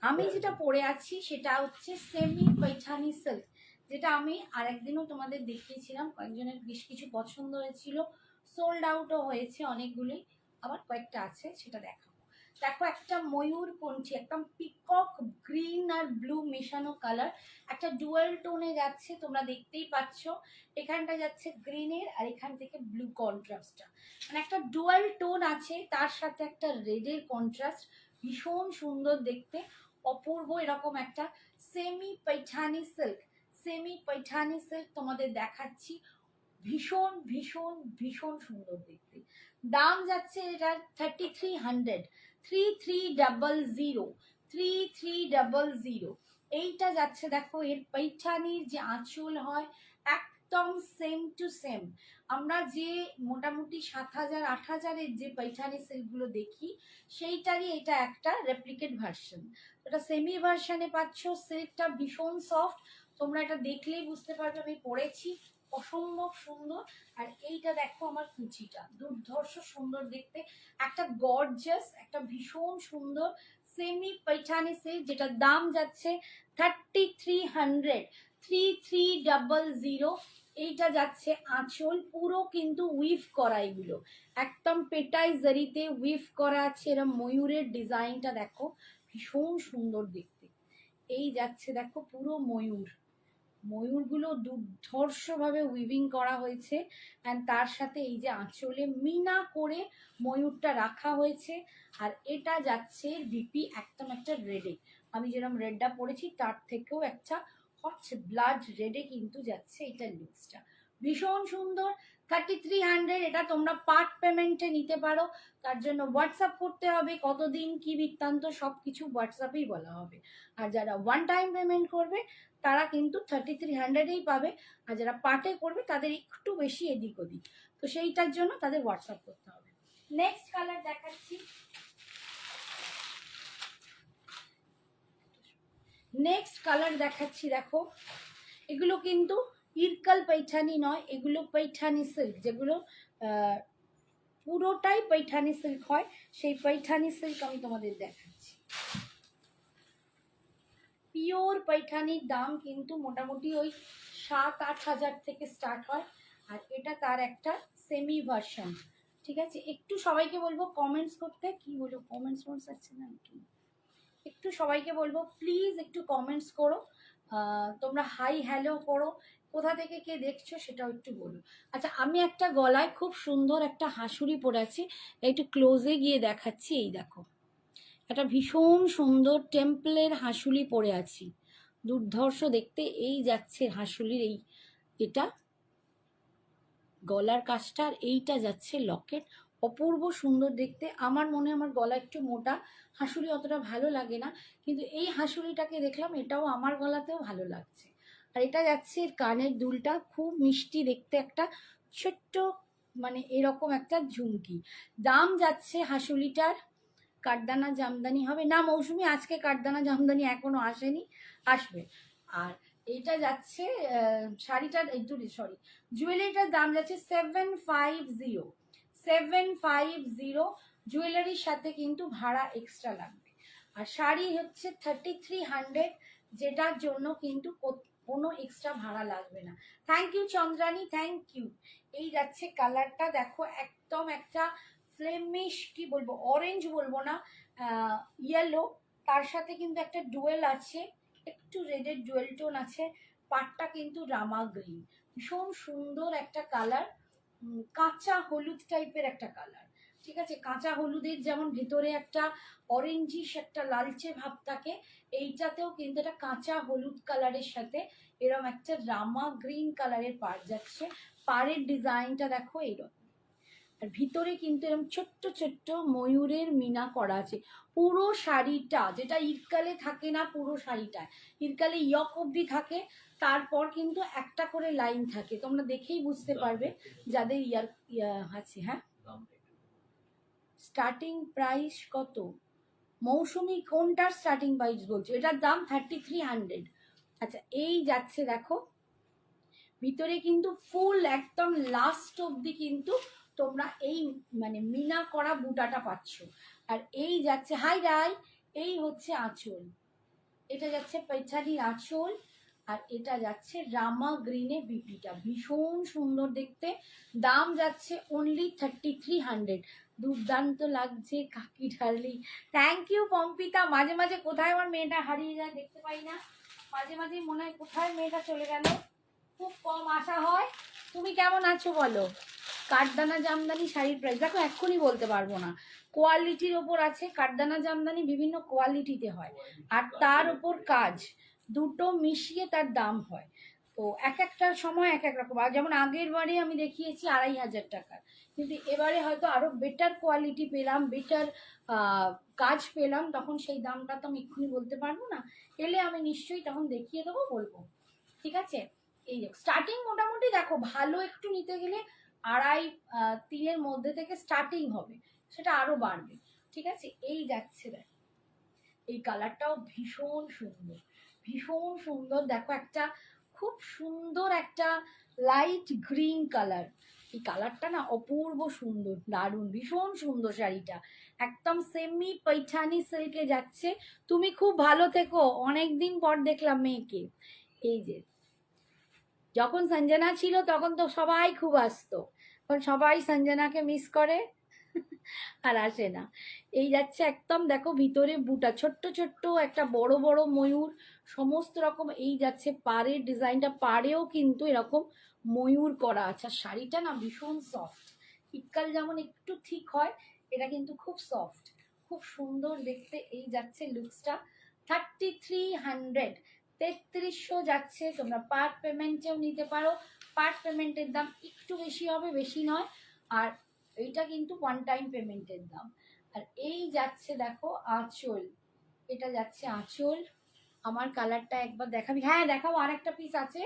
আমি যেটা পরে আছি সেটা হচ্ছে সেমি पैठानी সিল্ক, যেটা আমি আরেকদিনও তোমাদের দেখিয়েছিলাম। কয়েকজনের বেশ কিছু পছন্দ হয়েছিল, সোল্ড আউটও হয়েছে অনেকগুলোই, আবার কয়েকটা আছে, সেটা দেখাবো। দেখো একটা ময়ূর পঞ্চি, একদম পিকক গ্রিন আর ব্লু মেশানো কালার, একটা ডুয়াল টোনে যাচ্ছে, তোমরা দেখতেই পাচ্ছ। এখানটা যাচ্ছে গ্রিনের আর এখান থেকে ব্লু কন্ট্রাস্টটা, মানে একটা ডুয়াল টোন আছে, তার সাথে একটা রেডের কন্ট্রাস্ট, ভীষণ সুন্দর দেখতে, অপূর্ব। এরকম একটা semi Paithani silk, semi Paithani silk তোমাদের দেখাচ্ছি, ভীষণ ভীষণ ভীষণ সুন্দর দেখতে। দাম যাচ্ছে এটার 3300, 3300, 3300। এইটা যাচ্ছে, দেখো এর पैठानीর যে আঁচল হয় একদম সেম টু সেম। আমরা যে মোটামুটি 7000 8000-এর যে पैठानी সিল্কগুলো দেখি, সেইটারই এটা একটা রেপ্লিকেট ভার্সন। এটা সেমি ভার্সনে পাচ্ছ, সিল্কটা ভীষণ সফট, তোমরা এটা দেখলেই বুঝতে পারবে। আমি পরেছি, অসম্ভব সুন্দর। আর এইটা দেখো আমার কুচিটা, দুর্ধর্ষ সুন্দর দেখতে, একটা গর্জাস, একটা ভীষণ সুন্দর সেমি पैठानी সিল্ক, যেটার দাম যাচ্ছে 3300, 3300। এইটা যাচ্ছে আঁচল, পুরো কিন্তু উইভ করা, এগুলো একদম পেটাই জারিতে উইভ করা আছে। এরকম ময়ূরের ডিজাইনটা দেখো, ভীষণ সুন্দর দেখতে। এই যাচ্ছে দেখো পুরো ময়ূর, ময়ূরগুলো দুর্ধর্ষভাবে উইভিং করা হয়েছে, অ্যান্ড তার সাথে এই যে আঁচলে মিনা করে ময়ূরটা রাখা হয়েছে। আর এটা যাচ্ছে বিপি একদম একটা রেডে, আমি যেরকম রেডটা পরেছি তার থেকেও একটা হট ব্লাড রেডে কিন্তু যাচ্ছে এটা লুকসটা, ভীষণ সুন্দর। 3300, এটা তোমরা পার্ট পেমেন্টে নিতে পারো, তার জন্য হোয়াটসঅ্যাপ করতে হবে, কতদিন কি বৃত্তান্ত সব কিছু হোয়াটসঅ্যাপেই বলা হবে। আর যারা ওয়ান টাইম পেমেন্ট করবে তারা কিন্তু 3300-এই পাবে, আর যারা পার্টে করবে তাদের একটু বেশি এদিক ওদিক, তো সেইটার জন্য তাদের হোয়াটসঅ্যাপ করতে হবে। নেক্সট কালার দেখাচ্ছি, নেক্সট কালার দেখাচ্ছি। দেখো এগুলো কিন্তু ইরকাল पैठानी নয়, এগুলো पैठानी সিল্ক, যেগুলো পুরোটাই पैठानी সিল্ক হয়, সেই पैठानी সিল্ক আমি তোমাদের দেখাচ্ছি। পিওর पैठानीর দাম কিন্তু মোটামুটি ওই 7-8 হাজার থেকে স্টার্ট হয়, আর এটা তার একটা সেমি ভার্সন। ঠিক আছে, একটু সবাইকে বলবো কমেন্টস করতে, কি বলবো কমেন্টস আছে না, একটু সবাইকে বলবো প্লিজ একটু কমেন্টস করো, তোমরা হাই হ্যালো করো, কোথা থেকে কে দেখছো সেটাও একটু বলো। আচ্ছা, আমি একটা গলায় খুব সুন্দর একটা হাসুড়ি পরেছি, একটু ক্লোজে গিয়ে দেখাচ্ছি। এই দেখো একটা ভীষণ সুন্দর টেম্পলের হাসুলি পরে আছি, দুর্ধর্ষ দেখতে। এই যাচ্ছে হাসুলির এই এটা গলার কাজটা, আর এইটা যাচ্ছে লকেট, অপূর্ব সুন্দর দেখতে। আমার মনে আমার গলা একটু মোটা, হাসুলি অতটা ভালো লাগে না, কিন্তু এই হাসুলিটাকে দেখলাম এটাও আমার গলাতেও ভালো লাগছে। আর এটা যাচ্ছে এর কানের দুলটা খুব মিষ্টি দেখতে, একটা ছোট্ট মানে এরকম একটা ঝুমকি। দাম যাচ্ছে হাসুলিটার, কাঠদানা জামদানি হবে না মৌসুমি, আজকে কাঠদানা জামদানি এখনো আসেনি, আসবে। আর এইটা যাচ্ছে শাড়িটার সরি জুয়েলারিটার দাম যাচ্ছে 750, 750। জুয়েলারির সাথে কিন্তু ভাড়া এক্সট্রা লাগবে। আর শাড়ি হচ্ছে 3300, যেটার জন্য কিন্তু কোনো এক্সট্রা ভাড়া লাগবে না। Thank you Chandrani, thank you. এই যাচ্ছে কালারটা, দেখো একদম একটা ফ্লেমিশ, কি বলবো অরেঞ্জ বলবো না, ইয়েলো, তার সাথে কিন্তু একটা ডুয়েল আছে, একটু রেডের ডুয়েল টোন আছে, পাটটা কিন্তু রামা গ্রিন, ভীষণ সুন্দর একটা কালার, কাঁচা হলুদ টাইপের একটা কালার। ঠিক আছে, কাঁচা হলুদের যেমন ভেতরে একটা অরেঞ্জিশ একটা লালচে ভাব থাকে, এইটাতেও কিন্তু একটা কাঁচা হলুদ কালারের সাথে এরকম একটা রামা গ্রিন কালারের পাড় যাচ্ছে। পাড়ের ডিজাইনটা দেখো এইরকম, আর ভিতরে কিন্তু এরকম ছোট্ট ছোট্ট ময়ূরের মিনা করা আছে। পুরো শাড়িটা, যেটা ইরকালে থাকে না, পুরো শাড়িটা ইরকালে ইয়ক অবধি থাকে, তারপর কিন্তু একটা করে লাইন থাকে, তোমরা দেখেই বুঝতে পারবে যাদের আছে। হ্যাঁ, স্টার্টিং প্রাইস কত মৌসুমি, কোনটার স্টার্টিং প্রাইস বলছো? এটার দাম 3300। আচ্ছা, এই যাচ্ছে দেখো ভিতরে কিন্তু ফুল একদম লাস্ট অবধি কিন্তু তোমরা এই মানে মিনা করা বুটাটা পাচ্ছ। আর এই যাচ্ছে হাই রাই, এই হচ্ছে আঁচল, এটা যাচ্ছে পৈঠানির আঁচল, আর এটা যাচ্ছে রামা গ্রিনে বিপিটা, ভীষণ সুন্দর দেখতে। দাম যাচ্ছে অনলি 3300। দুর্দান্ত লাগছে কাকি ঢার্লি। Thank you পম্পিতা। মাঝে মাঝে কোথায় আমার মেয়েটা হারিয়ে যায় দেখতে পাই না, মাঝে মাঝে মনে হয় কোথায় মেয়েটা চলে গেল, খুব কম আসা হয়। তুমি কেমন আছো বলো? কাঠদানা জামদানি শাড়ির প্রাইস দেখো এক্ষুনি বলতে পারবো না, কোয়ালিটির ওপর আছে। কাঠদানা জামদানি বিভিন্ন কোয়ালিটিতে হয়, আর তার ওপর কাজ দুটো মিশিয়ে তার দাম হয়। তো এক একটা সময় এক এক রকম। আর যেমন আগের বারে আমি দেখিয়েছি 2500 টাকার, কিন্তু এবারে হয়তো আরো বেটার কোয়ালিটি পেলাম, বেটার কাজ পেলাম, তখন সেই দামটা তো আমি এক্ষুনি বলতে পারবো না। এলে আমি নিশ্চয়ই তখন দেখিয়ে দেবো, বলবো। ঠিক আছে? এই স্টার্টিং মোটামুটি দেখো ভালো একটু নিতে গেলে 2.5-3-এর মধ্যে থেকে স্টার্টিং হবে, সেটা আরো বাড়বে। ঠিক আছে? এই যাচ্ছে দেখ, এই কালারটাও ভীষণ সুন্দর, ভীষণ সুন্দর। দেখো একটা খুব সুন্দর একটা লাইট গ্রিন কালার, এই কালারটা না অপূর্ব সুন্দর, দারুণ, ভীষণ সুন্দর শাড়িটা। একদম সেমি পৈঠানি সিল্কে যাচ্ছে। তুমি খুব ভালো থেকো, অনেকদিন পর দেখলাম মেয়েকে। এই যে যখন সঞ্জনা ছিল তখন তো সবাই খুব আসতো, এখন সবাই সঞ্জনাকে মিস করে আর আসে না। এই যাচ্ছে একদম দেখো ভিতরে বুটা ছোট্ট ছোট্ট, একটা বড় বড় ময়ূর, সমস্ত রকম। এই যাচ্ছে পাড়ের ডিজাইনটা, পাড়েও কিন্তু এরকম ময়ূর করা আছে। আর শাড়িটা না ভীষণ সফট, শীতকাল যেমন একটু ঠিক হয়, এটা কিন্তু খুব সফট, খুব সুন্দর দেখতে। এই যাচ্ছে লুকসটা 3300, 3300 যাচ্ছে। তোমরা পার্ট পেমেন্টেও নিতে পারো, পার্ট পেমেন্টের দাম একটু বেশি হবে, বেশি নয়। আর এইটা কিন্তু ওয়ান টাইম পেমেন্টের দাম। আর এই যাচ্ছে দেখো আঁচল, এটা যাচ্ছে আঁচল। আমার কালারটা একবার দেখাবি? হ্যাঁ দেখাবো, আরেকটা পিস আছে,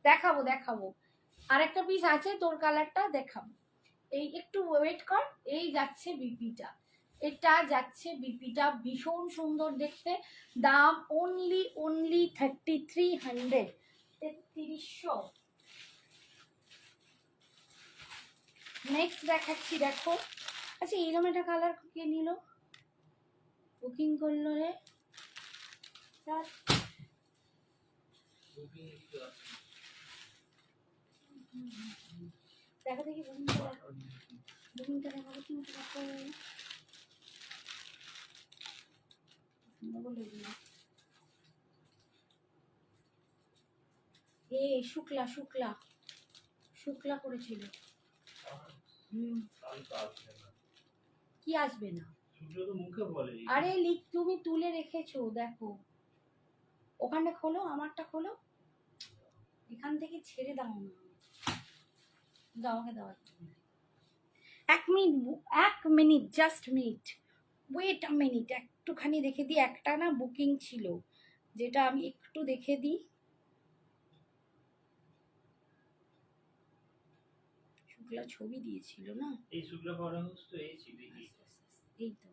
দেখাবো দেখাবো, আরেকটা পিস আছে, তোর কালারটা দেখাবো। এই একটু ওয়েট কর। এই যাচ্ছে বিপিটা, এটা যাচ্ছে বিপিটা, ভীষণ সুন্দর দেখতে। দাম অনলি 3300, 3300। নেক্সট দেখাচ্ছি দেখো। আচ্ছা এরকম একটা কালার কে নিল, বুকিং করলো রে? দেখো দেখি বুকিংটা, বুকিংটা দেখো, বুকিংটা দেখো। এ শুক্লা শুক্লা শুক্লা করেছিল। কি আসবে না? আরে লিখ, তুমি তুলে রেখেছো দেখো, ওখানটা খোলো, আমারটা খোলো, এখান থেকে ছেড়ে দাও না, দাও আমাকে দাও। 1 minute, 1 minute, just minute, wait a minute, একটুখানি দেখে দিই। একটা না বুকিং ছিল, যেটা আমি একটু দেখে দিই। শুক্লা ছবি দিয়েছিল না, এই শুক্লা পড়া হচ্ছে তো, এই ছিল এই তো,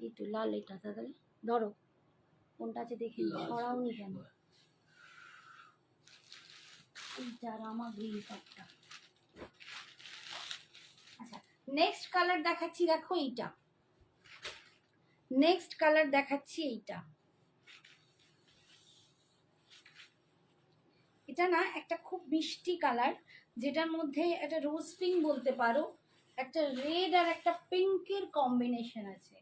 এই তো লাল, এটা তাড়াতাড়ি ধরো, কোনটা আছে দেখে নি, সরাওনি কেন? এইটা রামা গ্রিন কাপটা। আচ্ছা নেক্সট কালার দেখাচ্ছি দেখো, এইটা নেক্সট কালার দেখাচ্ছি। এইটা, এটা না একটা খুব মিষ্টি কালার, যেটার মধ্যে একটা রোজ পিঙ্ক বলতে পারো, একটা রেড আর একটা পিঙ্কের কম্বিনেশন আছে,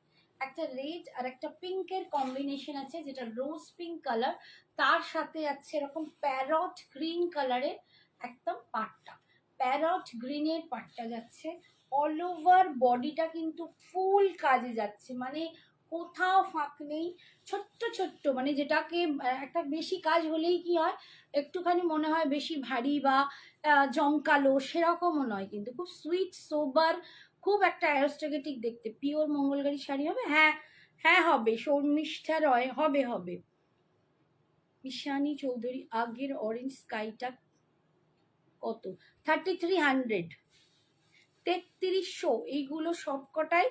একটা রেড আর একটা পিঙ্কের কম্বিনেশন আছে, যেটা রোজ পিঙ্ক কালার। তার সাথে আছে এরকম প্যারট গ্রিন কালারের একদম পাটটা, প্যারট গ্রিনের পাটটা যাচ্ছে। অল ওভার বডিটা কিন্তু ফুল কাজে যাচ্ছে, মানে কোথাও ফাঁক নেই। ছোট্ট ছোট্ট, মানে যেটাকে একটা বেশি কাজ হলেই কি হয়, একটুখানি মনে হয় বেশি ভারী বা জমকালো, সেরকমও নয়, কিন্তু খুব সুইট সোবার, খুব একটা অ্যারোস্টেটিক দেখতে। পিওর মঙ্গলগাড়ি শাড়ি হবে, হ্যাঁ হ্যাঁ হবে, শর্মিষ্ঠা রয় হবে, হবে। ঈশানী চৌধুরী, আগের অরেঞ্জ স্কাইটা কত? 3300, 3300, এইগুলো সবকটাই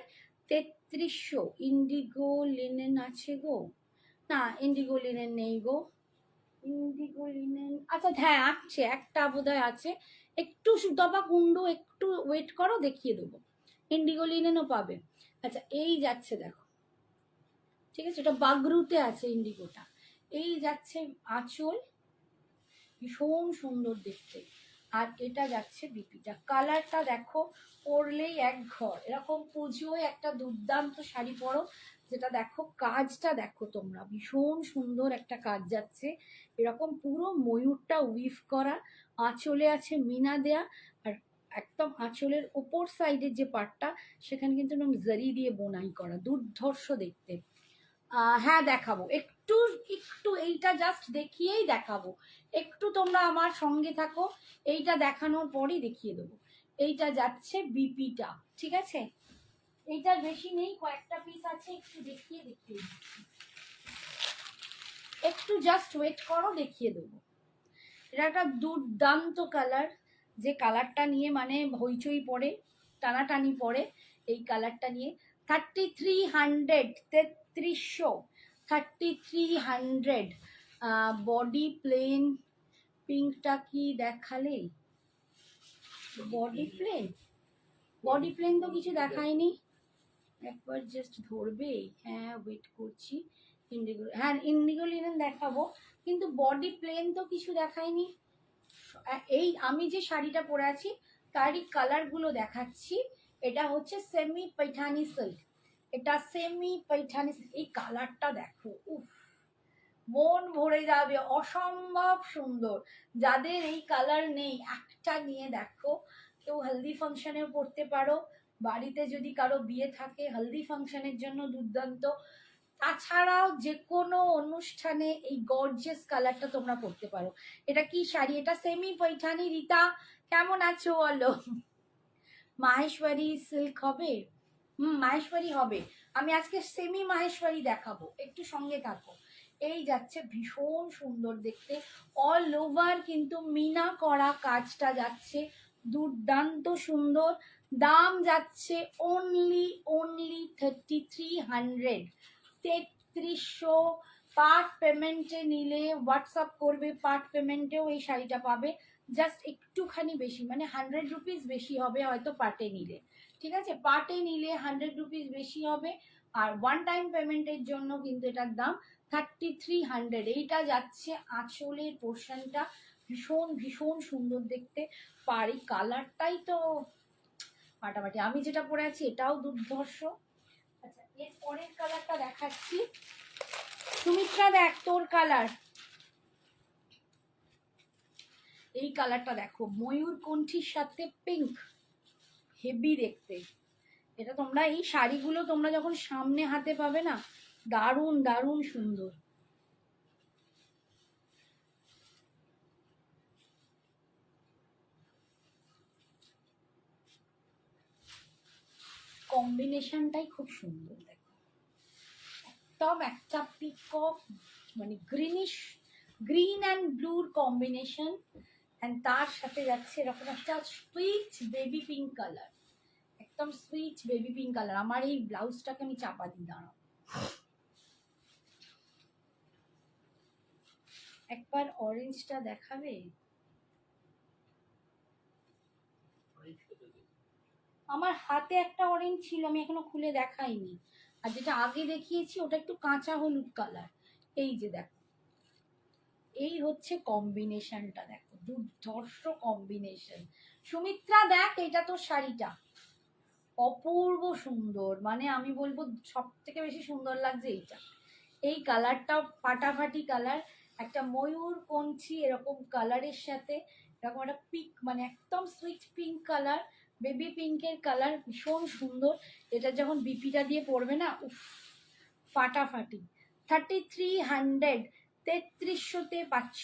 3300। ইন্ডিগো লিনেন আছে গো? না ইন্ডিগো লিনেন নেই গো, ইন্ডিগো লিনেন, আচ্ছা হ্যাঁ আছে, একটা বোধহয় আছে। একটু সুতপা কুণ্ডু, একটু ওয়েট করো, দেখিয়ে দেবো। ইন্ডিগো লিনেনও পাবে। আচ্ছা এই যাচ্ছে দেখো, ঠিক আছে, এটা বাগরুতে আছে ইন্ডিগোটা। এই যাচ্ছে আঁচল, ভীষণ সুন্দর দেখতে। আর এটা যাচ্ছে বিপিটা, কালারটা দেখো, পরলেই এক ঘর। এরকম পুজোয় একটা দুর্দান্ত শাড়ি পরো, যেটা দেখো কাজটা দেখো তোমরা, ভীষণ সুন্দর একটা কাজ যাচ্ছে। এরকম পুরো ময়ূরটা উইভ করা, আঁচলে আছে মিনা দেয়া, আর একদম আঁচলের ওপর সাইডের যে পার্টটা সেখানে কিন্তু একদম জারি দিয়ে বোনাই করা, দুর্ধর্ষ দেখতে। হ্যাঁ দেখাবো, একটু একটু এইটা জাস্ট দেখিয়েই দেখাবো, একটু তোমরা আমার সঙ্গে থাকো, এইটা দেখানোর পরই দেখিয়ে দেবো। এইটা যাচ্ছে বিপিটা, ঠিক আছে, এইটার বেশি নেই, কয়েকটা পিস আছে, একটু দেখিয়ে দেখিয়ে দিচ্ছি। একটু জাস্ট ওয়েট করো, দেখিয়ে দেবো। এটা একটা দুর্দান্ত কালার, যে কালারটা নিয়ে মানে হইচই পড়ে, টানাটানি পড়ে এই কালারটা নিয়ে। 3300, 3300, 3300। বডি প্লেন, পিঙ্কটা কি দেখালে? বডি প্লেন, বডি প্লেন তো কিছু দেখায়নি, একবার জাস্ট ধরবে। হ্যাঁ ওয়েট করছি, ইন্ডিগো, হ্যাঁ ইন্ডিগো লিনেন দেখাবো, কিন্তু বডি প্লেন তো কিছু দেখায়নি। এই আমি যে শাড়িটা পরে আছি তারই কালারগুলো দেখাচ্ছি। এটা হচ্ছে সেমি पैठानी সিল্ক, এটা সেমি पैठानी সিল্ক। এই কালারটা দেখো, উফ, মন ভরে যাবে, অসম্ভব সুন্দর। যাদের এই কালার নেই, একটা নিয়ে দেখো। কেউ হলদি ফাংশনে পরতে পারো, বাড়িতে যদি কারো বিয়ে থাকে হলদি ফাংশনের জন্য দুর্দান্ত। তাছাড়াও যে কোনো অনুষ্ঠানে এই গর্জিয়াস কালারটা তোমরা পরতে পারো। এটা কি শাড়ি? এটা সেমি पैठानी। রীতা কেমন আছো বলো? মাহেশ্বরী সিল্ক হবে? মাহেশ্বরী হবে। আমি আজকে সেমি মাহেশ্বরী দেখাবো, একটু সঙ্গে থাকো। এই যাচ্ছে, ভীষণ সুন্দর দেখতে, অল ওভার কিন্তু মিনা করা কাজটা যাচ্ছে, দুর্দান্ত সুন্দর। দাম যাচ্ছে অনলি 3300, 3300। পার্ট পেমেন্টে নিলে, হোয়াটসঅ্যাপ করবে, পার্ট পেমেন্টেও এই শাড়িটা পাবে। জাস্ট একটুখানি বেশি, মানে 100 রুপিস বেশি হবে হয়তো পার্টে নিলে, ঠিক আছে, পার্টে নিলে 100 রুপিস বেশি হবে। আর ওয়ান টাইম পেমেন্টের জন্য কিন্তু এটার দাম 3300। এইটা যাচ্ছে আঁচলের পোর্শনটা, ভীষণ ভীষণ সুন্দর দেখতে। পারি কালারটাই তো ফাটাফাটি। আমি যেটা পরে আছি এটাও দুর্ধর্ষ। আচ্ছা, এর পরের কালারটা দেখাচ্ছি। সুমিত্রা দেখ তোর কালার, এই কালারটা দেখো, ময়ূর কণ্ঠীর সাথে পিঙ্ক, হেভি দেখতে। এটা তোমরা এই শাড়িগুলো তোমরা যখন সামনে হাতে পাবে না, দারুণ দারুণ সুন্দর। কম্বিনেশনটাই খুব সুন্দর দেখো, একদম একটা পিকক, মানে গ্রিনিশ, গ্রিন অ্যান্ড ব্লুর কম্বিনেশন, অ্যান্ড তার সাথে যাচ্ছে এরকম একটা সুইট বেবি পিঙ্ক কালার, একদম সুইট বেবি পিঙ্ক কালার। আমার এই ব্লাউজটাকে আমি চাপা দিই, দাঁড়াও, একবার অরেঞ্জটা দেখাবে? আমার হাতে একটা অরেঞ্জ ছিল, আমি এখনো খুলে দেখাইনি। আর যেটা আগে দেখিয়েছি ওটা একটু কাঁচা হলুদ কালার। এই যে দেখো, এই হচ্ছে কম্বিনেশনটা, দেখো দুর্ধর্ষ কম্বিনেশন। সুমিত্রা দেখ, এটা তোর শাড়িটা অপূর্ব সুন্দর, মানে আমি বলবো সব থেকে বেশি সুন্দর লাগছে এইটা। এই কালারটাও ফাটাফাটি কালার, একটা ময়ূর কঞ্চি এরকম কালারের সাথে এরকম একটা পিঙ্ক, মানে একদম সুইট পিঙ্ক কালার, বেবি পিঙ্কের কালার, ভীষণ সুন্দর। এটা যখন বিপিটা দিয়ে পড়বে না, উফ, ফাটাফাটি। 3300, 3300-তে পাচ্ছ,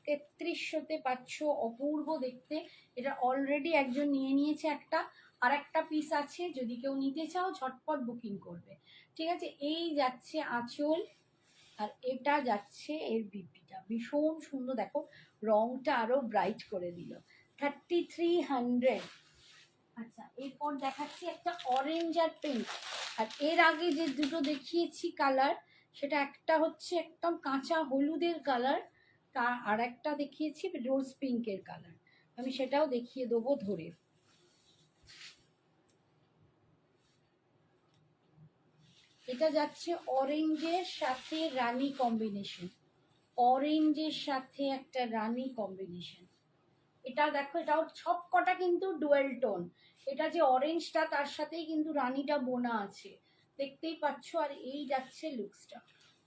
3300-তে পাচ্ছ, অপূর্ব দেখতে। এটা অলরেডি একজন নিয়ে নিয়েছে একটা, আর একটা পিস আছে, যদি কেউ নিতে চাও ঝটপট বুকিং করবে, ঠিক আছে। এই যাচ্ছে আঁচল, আর এটা যাচ্ছে এর বিপিটা, ভীষণ সুন্দর দেখো, রংটা আরো ব্রাইট করে দিল। 3300। আচ্ছা, এরপর দেখাচ্ছি একটা অরেঞ্জ আর পিঙ্ক। আর এর আগে যে দুটো দেখিয়েছি কালার, সেটা একটা হচ্ছে একদম কাঁচা হলুদের কালার, তার আর একটা দেখিয়েছি রোজ পিঙ্কের কালার। আমি সেটাও দেখিয়ে দেবো ধরে। এটা যাচ্ছে অরেঞ্জের সাথে রানী কম্বিনেশন, অরেঞ্জের সাথে একটা রানী কম্বিনেশন। এটা দেখো, এটাও সব কটা কিন্তু ডুয়েল টোন। এটা যে অরেঞ্জটা তার সাথেই কিন্তু রানীটা বোনা আছে, দেখতেই পাচ্ছ। আর এই যাচ্ছে লুকসটা,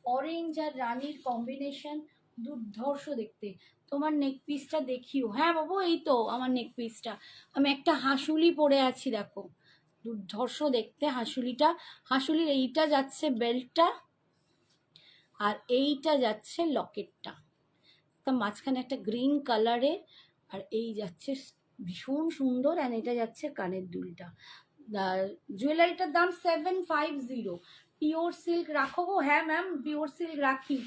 অরেঞ্জ আর রানীর কম্বিনেশন, দুর্ধর্ষ দেখতে। তোমার নেক পিসটা দেখিও। হ্যাঁ বাবু, এই তো আমার নেক পিসটা, আমি একটা হাসুলি পরে আছি দেখো, দুর্ধর্ষ দেখতে হাসুলিটা। হাসুলির এইটা যাচ্ছে বেল্টটা, আর এইটা যাচ্ছে লকেটটা, তা মাঝখানে একটা গ্রিন কালারের, আর এই যাচ্ছে ভীষণ সুন্দর। অ্যান্ড এটা যাচ্ছে কানের দুলটা। জুয়েলারিটার দাম 750। পিওর সিল্ক রাখো গো? হ্যাঁ ম্যাম, পিওর সিল্ক রাখি।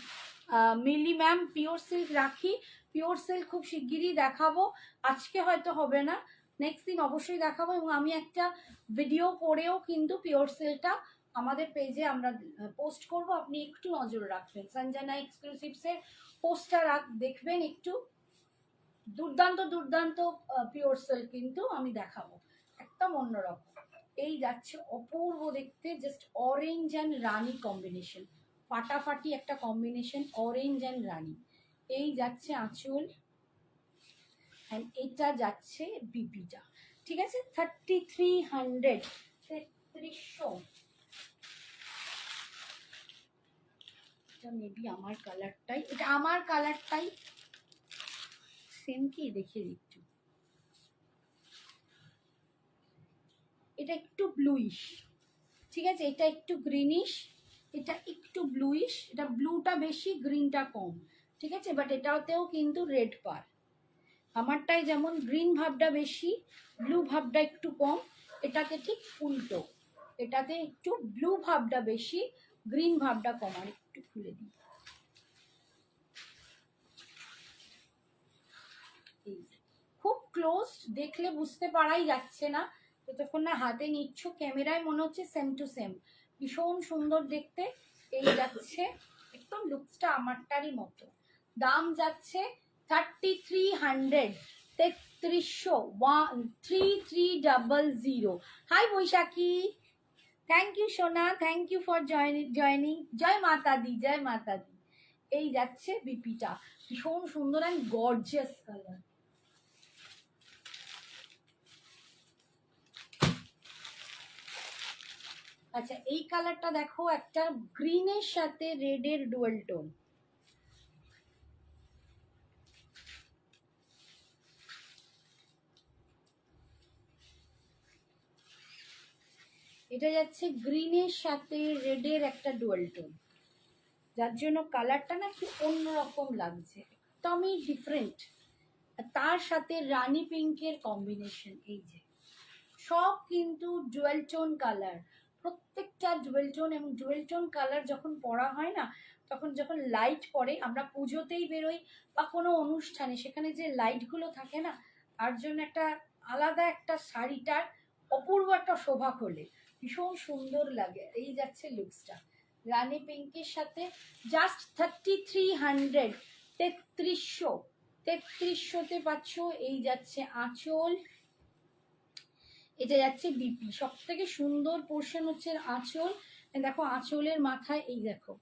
মিলি ম্যাম, পিওর সিল্ক রাখি। পিওর সিল্ক খুব শিগগিরই দেখাবো, আজকে হয়তো হবে না, নেক্সট দিন অবশ্যই দেখাবো। এবং আমি একটা ভিডিও করেও কিন্তু পিওর সিল্কটা আমাদের পেজে আমরা পোস্ট করব, আপনি একটু নজর রাখবেন। সঞ্জনা এক্সক্লুসিভসের পোস্টার দেখবেন একটু, দুর্দান্ত দুর্দান্ত পিওর সিল্ক কিন্তু আমি দেখাবো, একদম অন্যরকম। এই যাচ্ছে অপূর্ব দেখতে, just orange and Rani combination, ফাটাফাটি একটা কম্বিনেশন, অরেঞ্জ অ্যান্ড রানী। এই যাচ্ছে আঁচল, অ্যান্ড এটা যাচ্ছে বিপিটা। ঠিক আছে, 3300, 3300। এটা মেবি আমার কালারটাই, এটা আমার কালারটাই সেম কি দেখিয়ে দিচ্ছি। এটা একটু ব্লুইশ, ঠিক আছে, এটা একটু গ্রিনিশ, এটা একটু ব্লুইশ, এটা ব্লুটা বেশি গ্রিনটা কম, ঠিক আছে। বাট এটাতেও কিন্তু রেড পার, আমারটাই যেমন গ্রিন ভাবটা বেশি, ব্লু ভাবটা একটু কম, এটাতে ঠিক উল্টো, এটাতে একটু ব্লু ভাবটা বেশি, গ্রিন ভাবটা কম। আর একটু খুলে দিই, খুব ক্লোজ, দেখলে বুঝতে পারাই যাচ্ছে না, যতক্ষণ না হাতে নিচ্ছ। ক্যামেরায় মনে হচ্ছে সেম টু সেম, ভীষণ সুন্দর দেখতে। এই যাচ্ছে একদম লুকসটা আমারটারই মতো। দাম যাচ্ছে 3300, 3300, 3300। হাই বৈশাখী, থ্যাংক ইউ সোনা, থ্যাংক ইউ ফর জয়নিং। জয় মাতা দি, জয় মাতা দি। এই যাচ্ছে বিপিটা, ভীষণ সুন্দর অ্যান্ড গর্জিয়াস কালার। আচ্ছা, এই কালারটা দেখো, একটা গ্রিনের সাথে রেডের ডুয়াল টোন। এটা যাচ্ছে গ্রিনের সাথে রেডের একটা ডুয়াল টোন, যার জন্য কালারটা না একটু অন্যরকম লাগছে, একদমই ডিফারেন্ট। তার সাথে রানী পিঙ্কের কম্বিনেশন, এই যে সব কিন্তু জুয়েল টোন কালার, প্রত্যেকটা জুয়েল টোন। এবং জুয়েল টোন কালার যখন পরা হয় না, তখন যখন লাইট পড়ে, আমরা পুজোতেই বেরোই বা কোনো অনুষ্ঠানে, সেখানে যে লাইটগুলো থাকে না, তার জন্য একটা আলাদা একটা শাড়িটার অপূর্ব একটা শোভা খোলে, ভীষণ সুন্দর লাগে। এই যাচ্ছে লুকসটা রানী পিঙ্কের সাথে, জাস্ট 3300, 3300, 3300-তে পাচ্ছ। এই যাচ্ছে আঁচল, এটা যাচ্ছে বিপি। সব থেকে সুন্দর পোর্শন হচ্ছে আঁচল। দেখো আঁচলের মাথায় এই দেখো,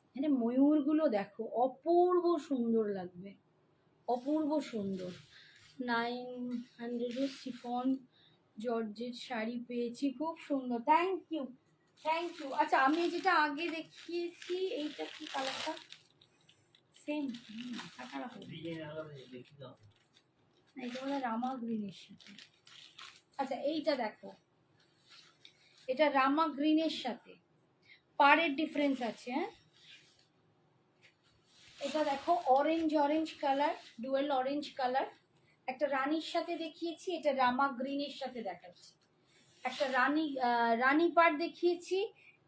এখানে ময়ূরগুলো দেখো, অপূর্ব সুন্দর লাগবে, অপূর্ব সুন্দর। 900 শিফন জর্জের শাড়ি পেয়েছি, খুব সুন্দর, থ্যাংক ইউ, থ্যাংক ইউ। আচ্ছা, আমি যেটা আগে দেখিয়েছি, এইটা কি কালারটা সেম? এইটা বলে রামা গ্রিনের সাথে। আচ্ছা, এইটা দেখো, এটা রামা গ্রিনের সাথে, পাড়ের ডিফারেন্স আছে। হ্যাঁ, এটা দেখো orange, orange colour, dual orange colour. একটা রানীর সাথে দেখিয়েছি, এটা রামা গ্রিনের সাথে দেখাচ্ছি। একটা রানী পাড় দেখিয়েছি,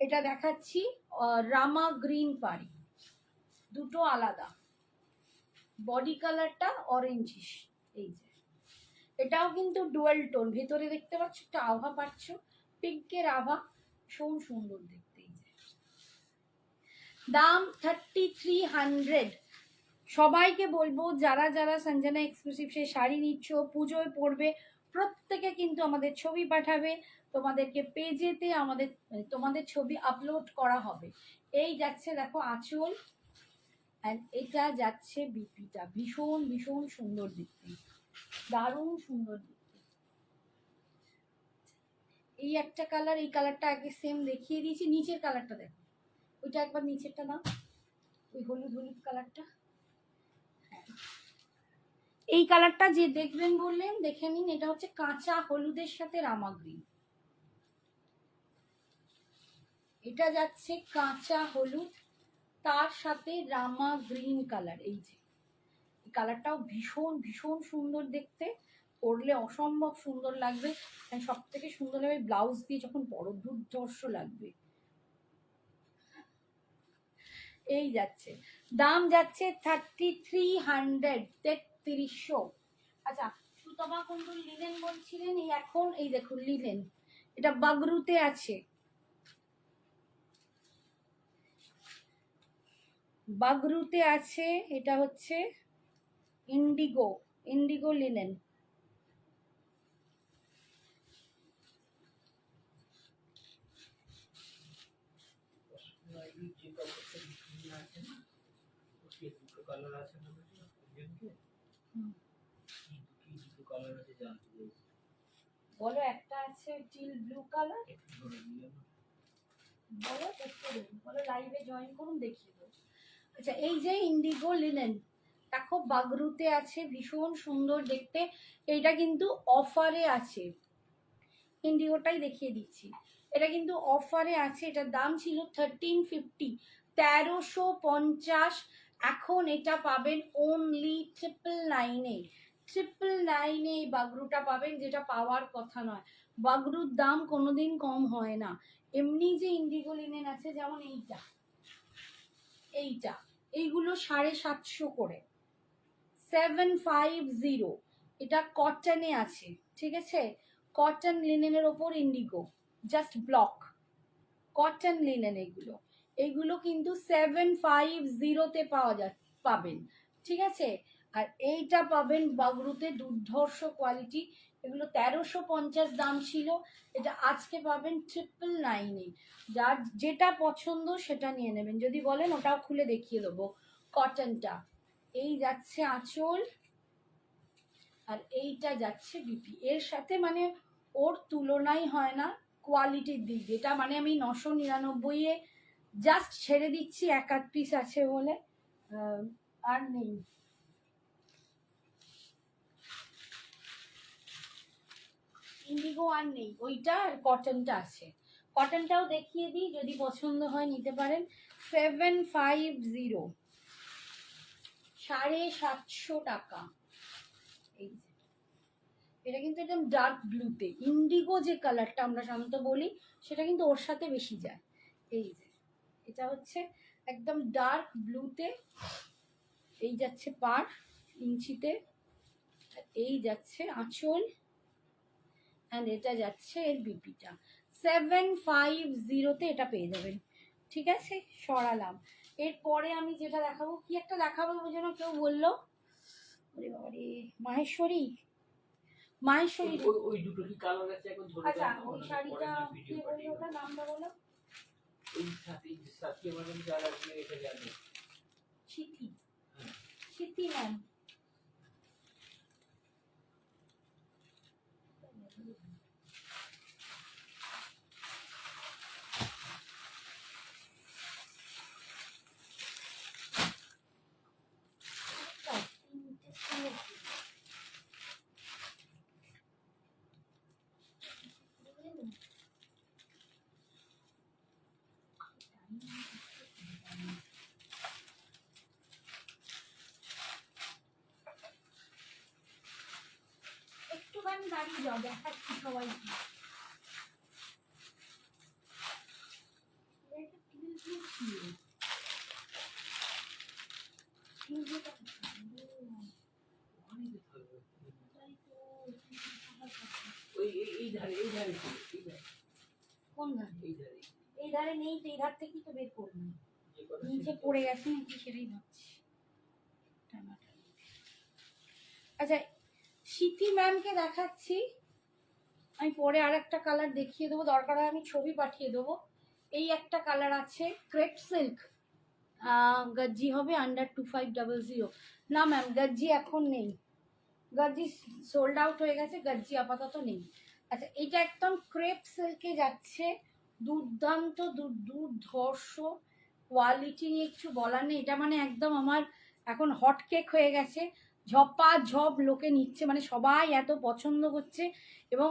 এটা দেখাচ্ছি রামা গ্রিন পাড়ি, দুটো আলাদা। বডি কালারটা অরেঞ্জিশ, এই যে এটাও কিন্তু ডুয়েল টোন, ভেতরে দেখতে পাচ্ছ একটা আভা পাচ্ছ, পিঙ্কের আভা, ভীষণ সুন্দর দেখতে। এই যে দাম 3300। সবাইকে বলবো, যারা যারা সঞ্জনা এক্সক্লুসিভ সে শাড়ি নিচ্ছ, পুজোয় পরবে, প্রত্যেকে কিন্তু আমাদের ছবি পাঠাবে, তোমাদেরকে পেজেতে আমাদের তোমাদের ছবি আপলোড করা হবে। এই যাচ্ছে দেখো আঁচল, আর এটা যাচ্ছে বিপিটা। ভীষণ ভীষণ সুন্দর দেখতে, দারুণ সুন্দর দেখতে। এই একটা কালার, এই কালারটা আগে সেম দেখিয়ে দিয়েছি। নিচের কালারটা দেখো, ওইটা একবার নিচেরটা নাও, ওই হলুদ হলুদ কালারটা। এই কালারটা যে দেখবেন বললেন দেখে নিন, এটা হচ্ছে কাঁচা হলুদের সাথে রামা গ্রিন। এটা যাচ্ছে কাঁচা হলুদ, তার সাথে রামা গ্রিন কালার। এই যে এই কালারটাও ভীষণ ভীষণ সুন্দর দেখতে, পরলে অসম্ভব সুন্দর লাগবে। সব থেকে সুন্দর লাগবে ব্লাউজ দিয়ে যখন বড়, দুর্ধর্ষ লাগবে। এই যাচ্ছে, দাম যাচ্ছে 3300, 3300। আচ্ছা, সুতপা কুণ্ডুল লিলেন বলছিলেন, এই এখন এই দেখুন লিলেন, এটা বাগরুতে আছে, বাগরুতে আছে। এটা হচ্ছে ইন্ডিগো, ইন্ডিগো লিনেন। যে কাপড়টা বিক্রি আছে না, ওকে দুটো কালার আছে না কি দুটো কালার আছে জানতে চাইছি। বলো, একটা আছে টিল ব্লু কালার, বলো দেখতে দেবো, বলো লাইভে জয়েন করুন দেখিয়ে দেবো। আচ্ছা, এই যে ইন্ডিগো লিনেন, দেখো বাগরুতে আছে, ভীষণ সুন্দর দেখতে। এইটা কিন্তু অফারে আছে, ইন্ডিগোটাই দেখিয়ে দিচ্ছি। এটা কিন্তু অফারে আছে, এটার দাম ছিল 1350, 1350। এখন এটা পাবেন অনলি 999। 999 এই বাগরুটা পাবেন, যেটা পাওয়ার কথা নয়। বাগরুর দাম কোনোদিন কম হয় না। এমনি যে ইন্ডিগো লিনেন আছে, যেমন এইটা, এইটা, এইগুলো 750 করে, 750। এটা কটনে আছে, ঠিক আছে, কটন লিনেনের ওপর Indigo, just block cotton linen. এগুলো এইগুলো কিন্তু 750-তে পাবেন, ঠিক আছে। আর এইটা পাবেন বাগরুতে, দুর্ধর্ষ কোয়ালিটি। এগুলো 1350 দাম ছিল, এটা আজকে পাবেন 999। যার যেটা পছন্দ সেটা নিয়ে নেবেন, যদি বলেন ওটাও খুলে দেখিয়ে দেবো কটনটা। এই যাচ্ছে আঁচল, আর এইটা যাচ্ছে বিপি। এর সাথে মানে ওর তুলনাই হয় না কোয়ালিটির দিক দিয়ে। এটা মানে আমি 999-এ জাস্ট ছেড়ে দিচ্ছি, এক আধ পিস আছে বলে, আর নেই। ইন্ডিগো আর নেই, ওইটা আর কটনটা আছে। কটনটাও দেখিয়ে দিই, যদি পছন্দ হয় নিতে পারেন। 750, 750 টাকা। এই যে এটা কিন্তু একদম ডার্ক ব্লুতে, ইন্ডিগো যে কালারটা আমরা সাধারণত বলি সেটা কিন্তু ওর সাথে বেশি যায়। এই যে এটা হচ্ছে একদম ডার্ক ব্লুতে। এই যাচ্ছে পার ইঞ্চিতে, এই যাচ্ছে আঁচল, অ্যান্ড এটা যাচ্ছে এর বিপিটা। 750-তে এটা পেয়ে যাবেন, ঠিক আছে। সরালাম। এরপরে আমি যেটা দেখাবো, কি একটা দেখাবো যেন কেউ বললো, ওরে বাবা রে, মাহেশ্বরী, মাহেশ্বরী। ওই দুটো কি কালার আছে এখন ধরে আচ্ছা, দাও, ওই আমাদের শাড়িটা পরে কি ভিডিও বললো, পাঠিয়ে ওটা নামটা বলো। ওই সাথী ম্যাডাম যারা আপনি এটা জানেন, সিথি, হ্যাঁ সিথি ম্যাম। একটুখানি দাঁড়িয়ে যাও, দেখাচ্ছি সবাইকে। এটা টিল ব্লু ছিল, টিল ব্লুটা ওই এই ধারে এই ধারে ছিল, এই ধারে কোন ধারে? এই ধারে এই ধারে নেই তো, এই ধার থেকেই তো বের করলাম, যে কথা নিচে ছিল। পড়ে গেছে নাকি সেটাই ভাবছি। আচ্ছা, সিথি ম্যামকে দেখাচ্ছি। আমি পরে আর একটা কালার দেখিয়ে দেবো, দরকার হয় আমি ছবি পাঠিয়ে দেবো। এই একটা কালার আছে ক্রেপ সিল্ক, গজ্জি হবে আন্ডার 2500। না ম্যাম গজ্জি এখন নেই, গজ্জি সোল্ড আউট হয়ে গেছে, গজ্জি আপাতত নেই। আচ্ছা এটা একদম ক্রেপ সিল্কে যাচ্ছে, দুর্দান্ত দুর্ধর্ষ কোয়ালিটি নিয়ে কিছু বলার নেই। এটা মানে একদম আমার এখন হট কেক হয়ে গেছে, ঝপ লোকে নিচ্ছে, মানে সবাই এত পছন্দ করছে। এবং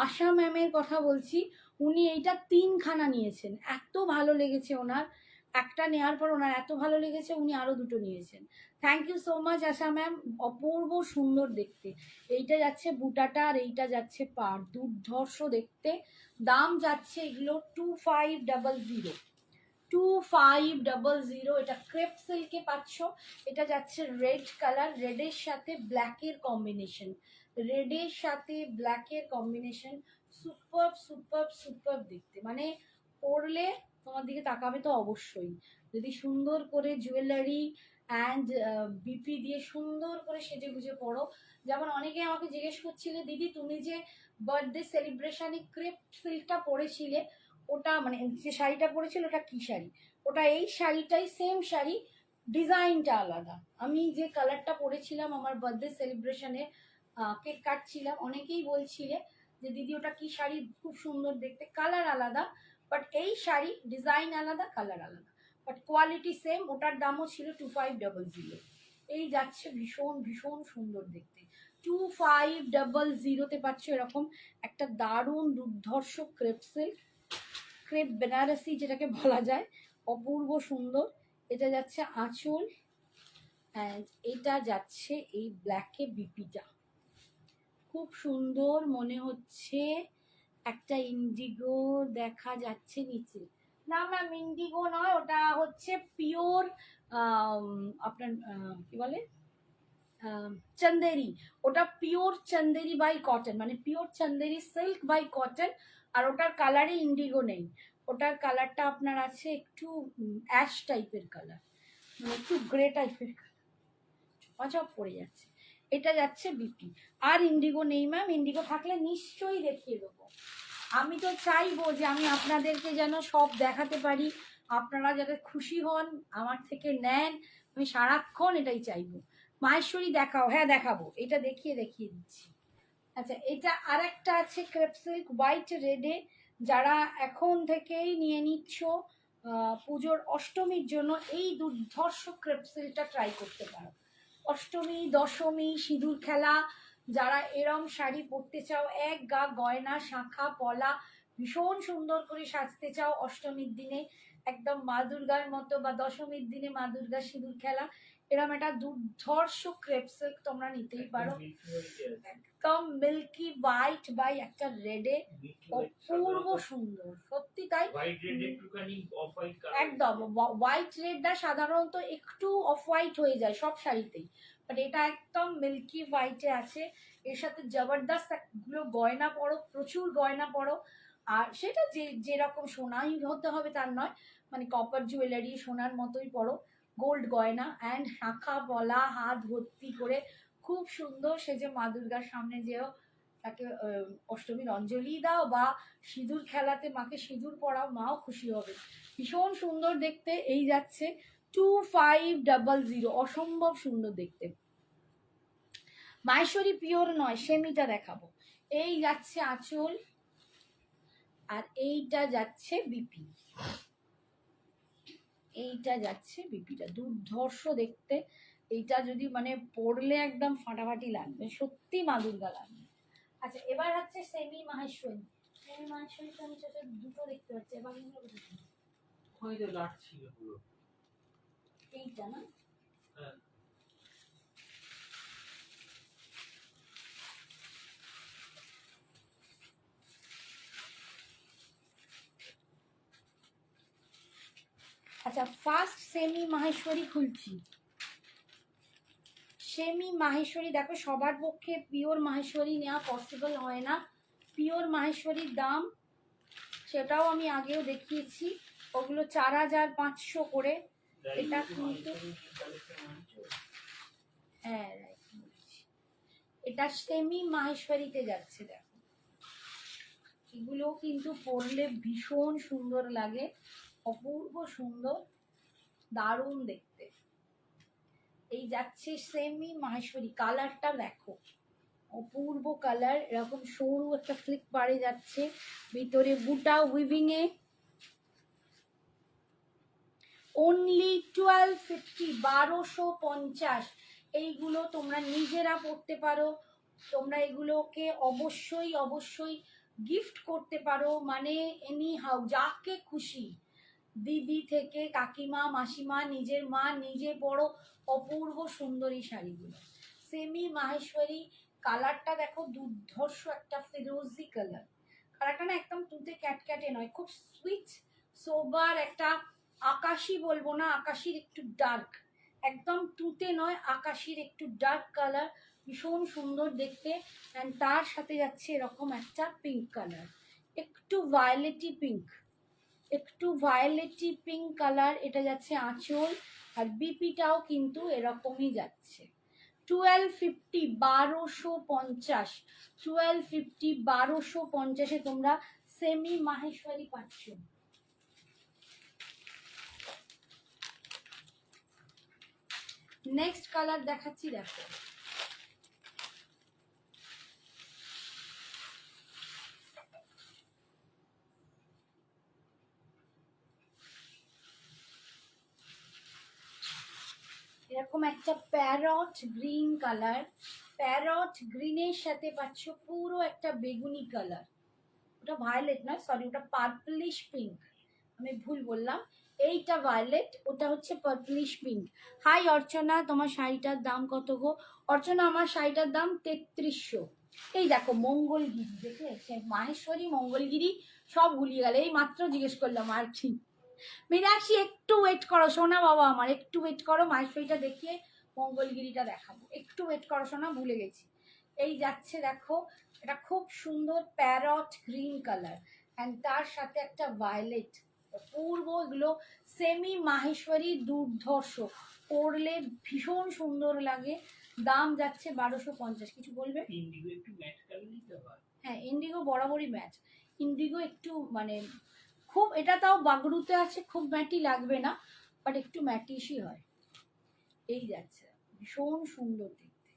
আশা ম্যামের কথা বলছি, উনি এইটা 3খানা নিয়েছেন, এত ভালো লেগেছে ওনার। একটা নেওয়ার পর ওনার এত ভালো লেগেছে উনি আরো 2টো নিয়েছেন। Thank you so much Asha ma'am, অপূর্ব সুন্দর দেখতে। এইটা যাচ্ছে বুটাটা আর এইটা যাচ্ছে পাড়, দুর্ধর্ষ দেখতে। দাম যাচ্ছে এগুলো 2500, 2500। এটা ক্রেপ সিল্কে পাচ্ছ। এটা যাচ্ছে রেড কালার, রেডের সাথে ব্ল্যাকের কম্বিনেশন, রেডের সাথে ব্ল্যাকের কম্বিনেশন। সুপার সুপার সুপার দেখতে, মানে পরলে তোমার দিকে তাকাবে তো অবশ্যই। যদি সুন্দর করে জুয়েলারি অ্যান্ড বিপি দিয়ে সুন্দর করে সেজে গুজে পড়ো। যেমন অনেকে আমাকে জিজ্ঞেস করছিলে, দিদি তুমি যে বার্থডে সেলিব্রেশনে ক্রেপ সিল্কটা পরেছিলে, ওটা মানে যে শাড়িটা পরেছিল ওটা কি শাড়ি? ওটা এই শাড়িটাই, সেম শাড়ি, ডিজাইনটা আলাদা। আমি যে কালারটা পরেছিলাম আমার বার্থডে সেলিব্রেশনে কেক কাটছিলাম, অনেকেই বলছিলে যে দিদি ওটা কি শাড়ি, খুব সুন্দর দেখতে, কালার আলাদা, বাট এই শাড়ি ডিজাইন আলাদা, কালার আলাদা, বাট কোয়ালিটি সেম। ওটার দামও ছিল 2500। এই যাচ্ছে ভীষণ ভীষণ সুন্দর দেখতে, 2500-তে পাচ্ছ এরকম একটা দারুণ দুর্ধর্ষ ক্রেপ সিল্ক, ক্রেপ বেনারসি যেটাকে বলা যায়, অপূর্ব সুন্দর। এটা যাচ্ছে আঁচল, অ্যান্ড এটা যাচ্ছে এই ব্ল্যাকে বিপিটা, খুব সুন্দর মনে হচ্ছে। একটা ইন্ডিগো দেখা যাচ্ছে নিচে, না ম্যাম ইন্ডিগো নয়, ওটা হচ্ছে পিওর আপনার কি বলে চন্দেরি। ওটা পিওর চন্দেরি বাই কটন, মানে pure Chanderi silk by cotton. আর ওটার কালারে ইন্ডিগো নেই, ওটার কালারটা আপনার আছে একটু অ্যাশ টাইপের কালার, মানে একটু গ্রে টাইপের কালার, চপ পড়ে যাচ্ছে। এটা যাচ্ছে বিপি, আর ইন্ডিগো নেই ম্যাম, ইন্ডিগো থাকলে নিশ্চয়ই দেখিয়ে দেবো। আমি তো চাইবো যে আমি আপনাদেরকে যেন সব দেখাতে পারি, আপনারা যাতে খুশি হন, আমার থেকে নেন, আমি সারাক্ষণ এটাই চাইবো। মাহেশ্বরী দেখাও, হ্যাঁ দেখাবো, এটা দেখিয়ে দিচ্ছি। আচ্ছা এটা আর একটা আছে ক্রেপ সিল্ক হোয়াইট রেডে, যারা এখন থেকেই নিয়ে নিচ্ছ পুজোর অষ্টমীর জন্য, এই দুর্ধর্ষ ক্রেপ সিল্কটা ট্রাই করতে পারো। অষ্টমী দশমী সিঁদুর খেলা, যারা এরম শাড়ি পরতে চাও, এক গা গয়না শাঁখা পলা ভীষণ সুন্দর করে সাজতে চাও অষ্টমীর দিনে, একদম মা দুর্গার মতো, বা দশমীর দিনে মা দুর্গা সিঁদুর খেলা, এরম একটা দুর্ধর্ষ ক্রেপ সিল্ক তোমরা নিতেই পারো। একদম মিল্কি হোয়াইট বাই একটা রেডে, অপূর্ব সুন্দর সত্যি তাই। একদম হোয়াইট রেডটা সাধারণত একটু অফ হোয়াইট হয়ে যায় সব শাড়িতেই, বাট এটা একদম মিল্কি হোয়াইটে আছে। এর সাথে জবরদস্ত গুলো গয়না পরো, প্রচুর গয়না পরো, আর সেটা যেরকম সোনাই হতে হবে তার নয়, মানে কপার জুয়েলারি সোনার মতোই পরো, গোল্ড গয়না অ্যান্ড শাঁখা পলা হাত ভর্তি করে খুব সুন্দর সেজে মা দুর্গার সামনে যেও, তাকে অষ্টমীর অঞ্জলি দাও বা সিঁদুর খেলাতে মাকে সিঁদুর পরাও, মাও খুশি হবে, ভীষণ সুন্দর দেখতে। এই যাচ্ছে 2500, অসম্ভব সুন্দর দেখতে। মাহেশ্বরী পিওর নয়, সেমিটা দেখাবো। এই যাচ্ছে আঁচল, আর এইটা যাচ্ছে বিপি, এইটা যাচ্ছে বিপিটা, দুর্ধর্ষ দেখতে। এইটা যদি মানে পরলে একদম ফাটাফাটি লাগবে, সত্যি মা দুর্গা লাগবে। আচ্ছা এবার হচ্ছে সেমি মাহেশ্বরী, সেমি মাহেশ্বরী তো আমি দুটো দেখতে পাচ্ছি, এবার এইটা না, আচ্ছা ফার্স্ট সেমি মাহেশ্বরী খুলছি। সেমি মাহেশ্বরী দেখো, সবার পক্ষে পিওর মাহেশ্বরী নেওয়া পসিবল হয় না। পিওর মাহেশ্বরীর দাম সেটাও আমি আগেও দেখিয়েছি, ওগুলো 4500 করে। এটা কিন্তু হ্যাঁ এটা সেমি মাহেশ্বরীতে যাচ্ছে, দেখো এগুলো কিন্তু পরলে ভীষণ সুন্দর লাগে, অপূর্ব সুন্দর, দারুণ দেখতে। এই যাচ্ছে সেমি মাহেশ্বরী, কালারটা দেখো অপূর্ব কালার, এরকম সরু একটা স্লিক পাড়ে যাচ্ছে, ভিতরে বুটা উইভিং এ। অনলি 1250, 1250। এইগুলো তোমরা নিজেরা পড়তে পারো, তোমরা এগুলোকে অবশ্যই অবশ্যই গিফট করতে পারো, মানে এনি হাউ যাকে খুশি, দিদি থেকে কাকিমা মাসিমা, নিজের মা, নিজে পড়ো, অপূর্ব সুন্দরী শাড়িগুলো। সেমি মাহেশ্বরী, কালারটা দেখো দুর্ধর্ষ একটা ফিরোজি কালার, কালারটা না একদম তুতে ক্যাটক্যাটে নয়, খুব সুইট সোবার একটা আকাশি বলবো না, আকাশির একটু ডার্ক, একদম তুতে নয়, আকাশির একটু ডার্ক কালার, ভীষণ সুন্দর দেখতে। অ্যান্ড তার সাথে যাচ্ছে এরকম একটা পিঙ্ক কালার, একটু ভায়োলেটি পিঙ্ক, একটু ভায়োলেটি পিঙ্ক কালার, এটা যাচ্ছে আঁচল, আর বিপিটাও কিন্তু এরকমই যাচ্ছে। 1250, 1250, 1250, 1250-এ তোমরা সেমি মাহেশ্বরী পাচ্ছ। নেক্সট কালার দেখাচ্ছি, দেখো এরকম একটা প্যারট গ্রিন কালার, প্যারট গ্রিনের সাথে পাচ্ছ পুরো একটা বেগুনি কালার, ওটা ভায়োলেট নয়, সরি ওটা পার্পলিশ পিঙ্ক, আমি ভুল বললাম, এইটা ভায়োলেট, ওটা হচ্ছে পার্পলিশ পিঙ্ক। হাই অর্চনা, তোমার শাড়িটার দাম কত গো? অর্চনা, আমার শাড়িটার দাম 3300। এই দেখো মঙ্গলগিরি, দেখলে সে মাহেশ্বরী মঙ্গলগিরি সব গুলিয়ে গেল, এই মাত্র জিজ্ঞেস করলাম আর কি। মীনাক্ষী একটু ওয়েট করো সোনা, বাবা আমার একটু ওয়েট করো, মাহেশ্বরীটা দেখিয়ে মঙ্গলগিরিটা দেখাবো, একটু ওয়েট করো সোনা, ভুলে গেছি। এই যাচ্ছে দেখো, এটা খুব সুন্দর প্যারট গ্রিন কালার, অ্যান্ড তার সাথে একটা ভায়োলেট, অপূর্ব, এগুলো সেমি মাহেশ্বরী দুর্ধর্ষ, পরলে ভীষণ সুন্দর লাগে। দাম যাচ্ছে 1250। কিছু বলবে? ইন্ডিগো একটু ম্যাট কালার নিতে হয়। হ্যাঁ ইন্ডিগো বরাবরই ম্যাচ, ইন্ডিগো একটু মানে খুব, এটা তাও বাগরুতে আছে, খুব ম্যাটি লাগবে না, বাট একটু ম্যাটিশই হয়। এই যাচ্ছে ভীষণ সুন্দর দেখতে,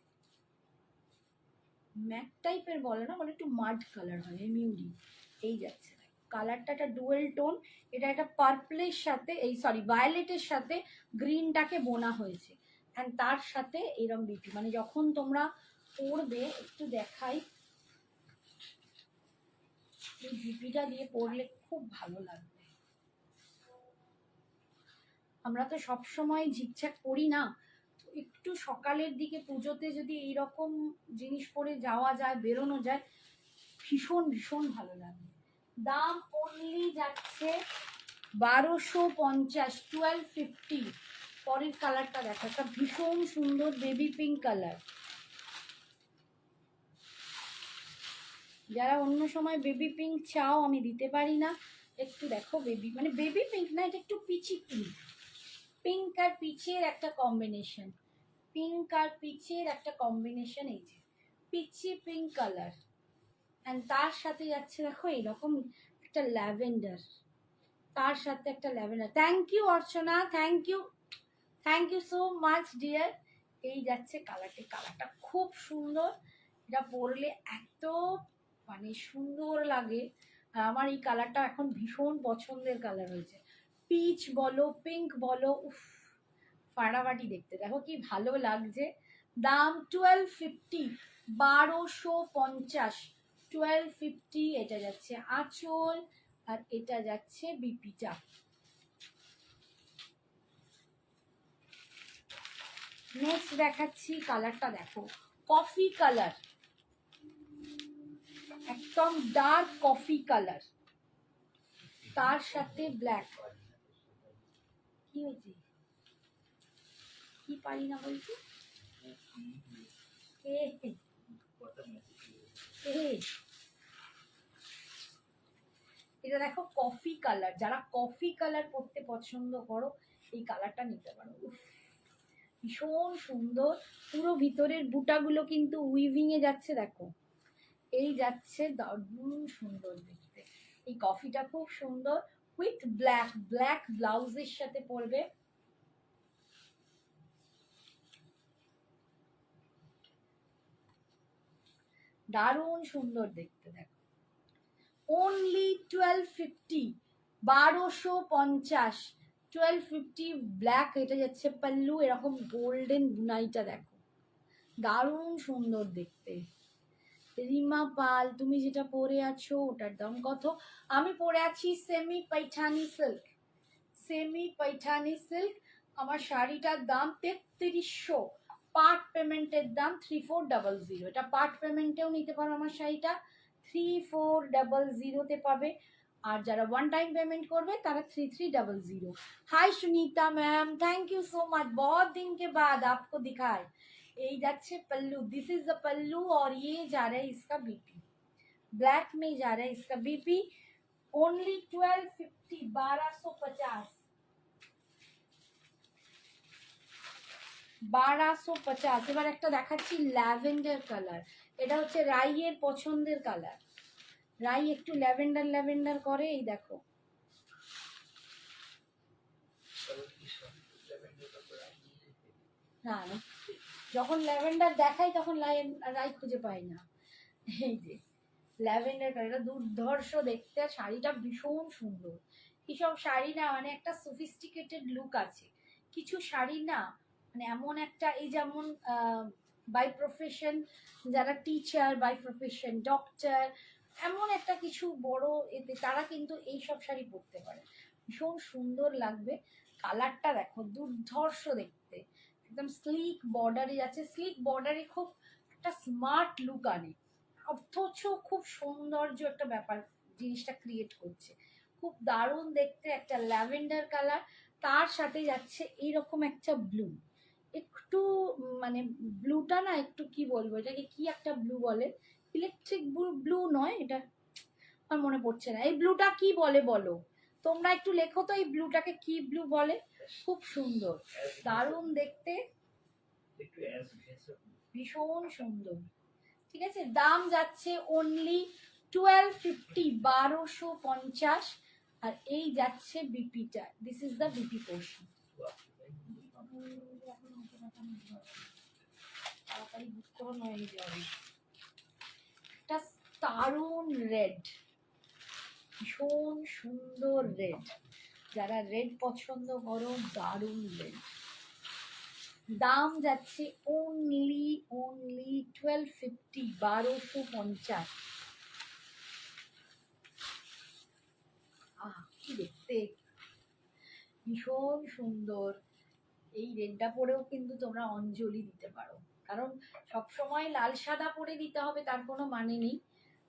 ম্যাট টাইপের বলে না, বলে একটু মাড কালার হয়, মিউরি। এই যাচ্ছে কালারটা একটা ডুয়েল টোন, এটা একটা পার্পলের সাথে, এই সরি ভায়োলেটের সাথে গ্রিনটাকে বোনা হয়েছে, অ্যান্ড তার সাথে এরম বিপি, মানে যখন তোমরা পরবে, একটু দেখাই, এই বিপিটা দিয়ে পরলে খুব ভালো লাগবে। আমরা তো সবসময় ঝিকঝাক করি না, একটু সকালের দিকে পুজোতে যদি এইরকম জিনিস পরে যাওয়া যায়, বেরোনো যায়, ভীষণ ভীষণ ভালো লাগে। দাম অনলি যাচ্ছে 1250, 1250। পরের কালারটা দেখো, একটা ভীষণ সুন্দর বেবি পিঙ্ক কালার, যারা অন্য সময় বেবি পিঙ্ক চাও আমি দিতে পারি না, একটু দেখো বেবি, মানে বেবি পিঙ্ক না, এটা একটু পিচি পিঙ্ক, পিঙ্ক আর পিচের একটা কম্বিনেশন, পিঙ্ক আর পিচের একটা কম্বিনেশন, এই যে পিচি পিঙ্ক কালার, অ্যান্ড তার সাথে যাচ্ছে দেখো এরকম একটা ল্যাভেন্ডার, তার সাথে একটা lavender. Thank you Archana, thank you so much dear. এই যাচ্ছে কালারটি, কালারটা খুব সুন্দর, এটা পরলে এত মানে সুন্দর লাগে, আর আমার এই কালারটা এখন ভীষণ পছন্দের কালার হয়েছে, পিচ বলো পিঙ্ক বলো, উফ ফাটাফাটি দেখতে, দেখো কি ভালো লাগছে। দাম 1250, 1250, 1250। এটা যাচ্ছে আঁচল, আর এটা যাচ্ছে বিপিটা। নেক্সট দেখাচ্ছি, কালারটা দেখো কফি কালার, একদম ডার্ক কফি কালার, তার সাথে ব্ল্যাক। কি হয়েছে, কি পারি না বলছি, এটা দেখো কফি কালার, যারা কফি কালার পরতে পছন্দ করো এই কালারটা নিতে পারো, ভীষণ সুন্দর, পুরো ভিতরের বুটাগুলো কিন্তু উইভিং এ যাচ্ছে, দেখো এই যাচ্ছে দারুণ সুন্দর দেখতে। এই কফিটা খুব সুন্দর, উইথ ব্ল্যাক ব্লাউজের সাথে পরবে। দারুণ সুন্দর দেখতে। দেখো অনলি 1250, 1250, 1250 ব্ল্যাক। এটা যাচ্ছে পাল্লু, এরকম গোল্ডেন বুনাইটা দেখো, দারুণ সুন্দর দেখতে। রিমা পাল, তুমি যেটা পরে আছো ওটার দাম কত? আমি পরে আছি semi Paithani silk, semi Paithani silk. আমার শাড়িটার দাম 3300, পার্ট পেমেন্টের দাম 3400। এটা পার্ট পেমেন্টেও নিতে পারো আমার শাড়িটা, 3400 পাবে। আর যারা ওয়ান টাइम पेमेंट করবে তারা 3300। Hi Sunita ma'am, thank you so much, बहुत दिन के बाद आपको दिखाए। এই যাচ্ছে pallu, this is the pallu और ये जा रहा है इसका बीपी, ब्लैक में जा रहा है इसका बीपी। ओनली 1250, 1250, 1250। এবার একটা দেখাচ্ছি ল্যাভেন্ডার কালার, এটা হচ্ছে রাইয়ের পছন্দের কালার। রাই একটু ল্যাভেন্ডার ল্যাভেন্ডার করে, এই দেখো। না না, যখন ল্যাভেন্ডার দেখাই তখন রাই খুঁজে পাই না। এই যে ল্যাভেন্ডার কালার, এটা দুর্ধর্ষ দেখতে, শাড়িটা ভীষণ সুন্দর। কিসব শাড়ি না মানে একটা সফিস্টিকেটেড লুক আছে, কিছু শাড়ি না মানে এমন একটা, এই যেমন বাই প্রফেশন, যারা টিচার, বাই প্রফেশন ডক্টর, এমন একটা কিছু বড় এতে তারা কিন্তু এইসব শাড়ি পরতে পারে, ভীষণ সুন্দর লাগবে। কালারটা দেখো দুর্ধর্ষ দেখতে, একদম স্লিক বর্ডারে যাচ্ছে, স্লিক বর্ডারে খুব একটা স্মার্ট লুক আনে, অথচ খুব সৌন্দর্য একটা ব্যাপার জিনিসটা ক্রিয়েট করছে, খুব দারুণ দেখতে। একটা ল্যাভেন্ডার কালার, তার সাথে যাচ্ছে এইরকম একটা ব্লু, একটু মানে ব্লুটা না একটু কি বলবো এটাকে, কি একটা ব্লু বলে, ইলেকট্রিক ব্লু নয় এটা, আমার মনে পড়ছে না। এই ব্লুটা কি বলে বলো তোমরা, একটু লেখো তো এই ব্লুটাকে কি ব্লু বলে। খুব সুন্দর, দারুণ দেখতে, ভীষণ সুন্দর। ঠিক আছে, দাম যাচ্ছে অনলি 1250, 1250। আর এই যাচ্ছে বিপিটা, this is the BP portion. তাড়াতাড়ি বুঝতে হবে হয়ে যাবে। একটা দারুণ রেড, ভীষণ সুন্দর রেড, যারা রেড পছন্দ করো দারুণ রেড। দাম যাচ্ছে অনলি 1250, 1250। কি দেখতে, ভীষণ সুন্দর। এই রেডটা পরেও কিন্তু তোমরা অঞ্জলি দিতে পারো, কারণ সবসময় লাল সাদা পরে দিতে হবে তার কোনো মানে নেই,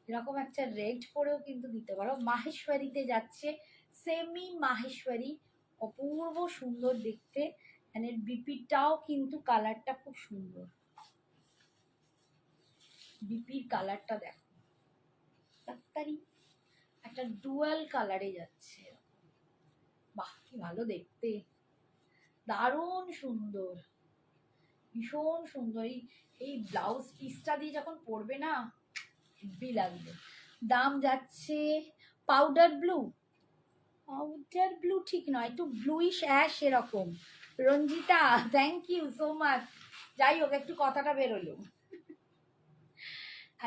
এরকম একটা রেড পরেও কিন্তু দিতে পারো। মাহেশ্বরীতে যাচ্ছে, সেমি মাহেশ্বরী, অপূর্ব সুন্দর দেখতে। মানে বিপিটাও কিন্তু কালারটা খুব সুন্দর, বিপির কালারটা দেখো, তাড়াতাড়ি একটা ডুয়াল কালারে যাচ্ছে, বাহ কি ভালো দেখতে, দারুণ সুন্দর, ভীষণ সুন্দর। এই ব্লাউজ পিসটা দিয়ে যখন পরবে না হেভি লাগবে। দাম যাচ্ছে পাউডার ব্লু, পাউডার ব্লু ঠিক নয়, একটু ব্লুইশ অ্যাশ এরকম। Ranjita, thank you so much. যাই হোক একটু কথাটা বেরোলো।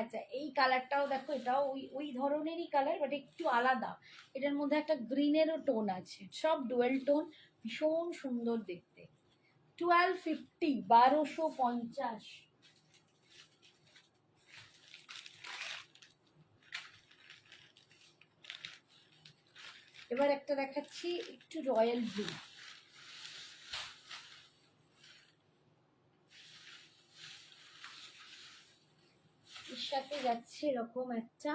আচ্ছা এই কালারটাও দেখো, এটাও ওই ওই ধরনেরই কালার, বাট একটু আলাদা, এটার মধ্যে একটা গ্রিনেরও টোন আছে, সব ডুয়েল টোন, ভীষণ সুন্দর দেখতে। 1250, 1250। এবার একটা দেখাচ্ছি একটু রয়্যাল ব্লু, এর সাথে যাচ্ছে এরকম একটা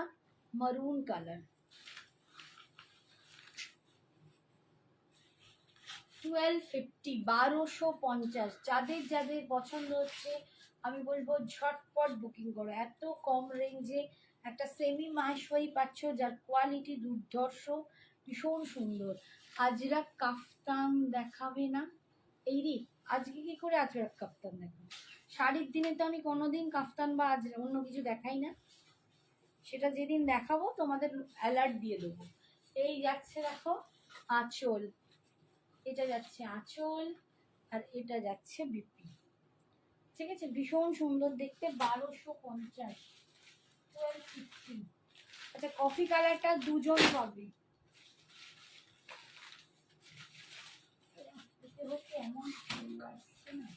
মারুন কালার। 1250, 1250। যাদের যাদের পছন্দ হচ্ছে আমি বলবো ঝটপট বুকিং করো, এত কম রেঞ্জে একটা সেমি মাহেশ্বরী পাচ্ছ যার কোয়ালিটি দুর্ধর্ষ, ভীষণ সুন্দর। আজরাক কাফতান দেখাবে না? এই রে, আজকে কি করে আজরাক কাফতান দেখাবো? শাড়ির দিনে তো আমি কোনোদিন কাফতান বা অন্য কিছু দেখাই না। সেটা যেদিন দেখাবো তোমাদের অ্যালার্ট দিয়ে দেবো। এই যাচ্ছে দেখো আঁচল, এটা যাচ্ছে আঁচল, আর এটা যাচ্ছে বিপি। ঠিক আছে, ভীষণ সুন্দর দেখতে, 1250, 1250। আচ্ছা, কফি কালারটা দুজন পাবে। এমন সুন্দর আসছে না,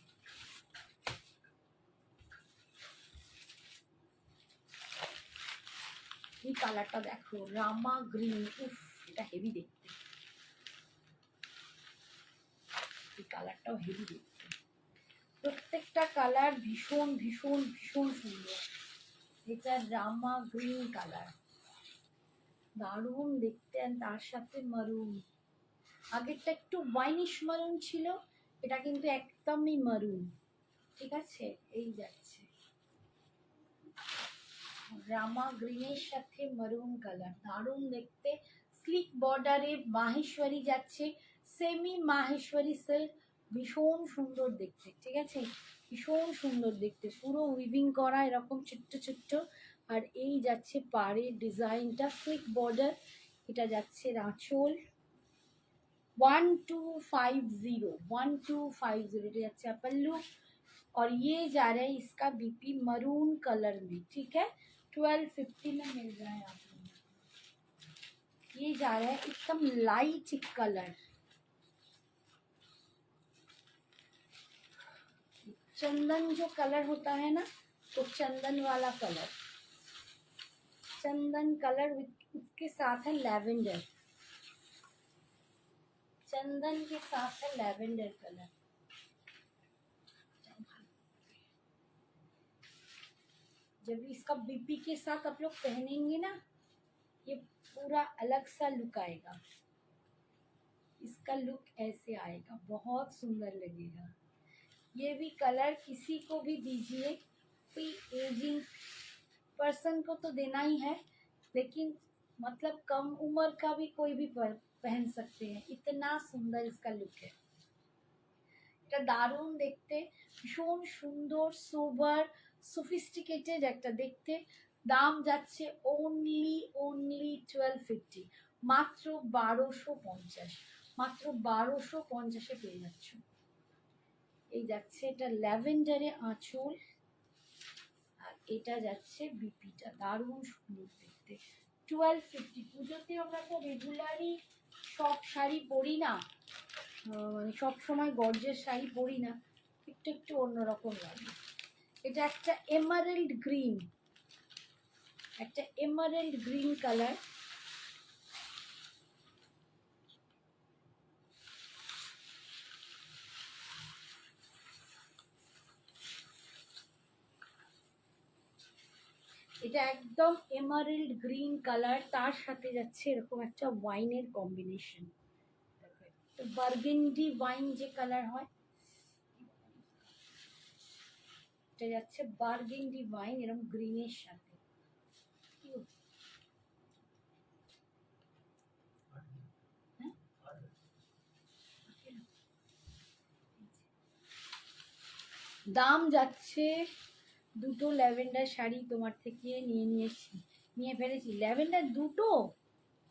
এই কালারটা দেখো, রামা গ্রিন, উফ এটা হেভি দেখতে, এই কালারটাও হেভি দেখতে। প্রত্যেকটা কালার ভীষণ ভীষণ ভীষণ সুন্দর। এটা রামা গ্রিন কালার, দারুণ দেখতে, আর তার সাথে মারুন। আগেরটা একটু ওয়াইনিশ মারুন ছিল, এটা কিন্তু একদমই মারুন। ঠিক আছে, এই যাচ্ছে রামা গ্রিনের সাথে মারুন কালার, দারুণ দেখতে। স্লিক বর্ডারে মাহেশ্বরী যাচ্ছে, সেমি মাহেশ্বরী সিল্ক, ভীষণ সুন্দর দেখতে। ঠিক আছে, ভীষণ সুন্দর দেখতে, পুরো উইভিং করা এরকম ছোট্ট ছোট্ট। আর এই যাচ্ছে পাড়ের ডিজাইনটা, স্লিক বর্ডার, এটা যাচ্ছে আঁচল। 1250, 1250 এটা যাচ্ছে पल्लू। और ये जा रहा है इसका बीपी मरून कलर में। ठीक है, 1250 में मिल रहा है आप लोगों को। ये जा रहा है एकदम लाइट कलर, चंदन जो कलर होता है ना, तो चंदन वाला कलर, चंदन कलर उसके साथ है लैवेंडर, चंदन के साथ है लैवेंडर कलर। जब इसका बीपी के साथ आप लोग पहनेंगे ना, ये पूरा अलग सा लुक आएगा, इसका लुक ऐसे आएगा, बहुत सुंदर लगेगा। ये भी कलर किसी को भी दीजिए, कोई एजिंग पर्सन को तो देना ही है, लेकिन मतलब कम उम्र का भी कोई भी पहन सकते हैं, इतना सुंदर इसका लुक है। এটা দারুণ দেখতে, ভীষণ সুন্দর, সোবার, সফিস্টিকেটেড একটা দেখতে। দাম যাচ্ছে অনলি 1250, মাত্র 1250, মাত্র 1250-এ পেয়ে যাচ্ছ। এই যাচ্ছে এটা ল্যাভেন্ডারে আঁচল, আর এটা যাচ্ছে বিপিটা, দারুণ সুন্দর দেখতে। 1250। পুজোতে আমরা তো রেগুলারই সব শাড়ি পরি না, মানে সবসময় গর্জের শাড়ি পরি না, একটু একটু অন্যরকম লাগে। এটা একটা এমারেল্ড গ্রিন, একটা এমারেল্ড গ্রিন কালার, এটা একদম এমারেল্ড গ্রিন কালার, তার সাথে যাচ্ছে এরকম একটা ওয়াইনের কম্বিনেশন, বার্গেন্ডি ওয়াইন যে কালার হয়, এটা যাচ্ছে বার্গেন্ডি ওয়াইন এরকম গ্রিনের সাথে। দাম যাচ্ছে, দুটো ল্যাভেন্ডার শাড়ি তোমার থেকে নিয়ে ফেলেছি, ল্যাভেন্ডার দুটো,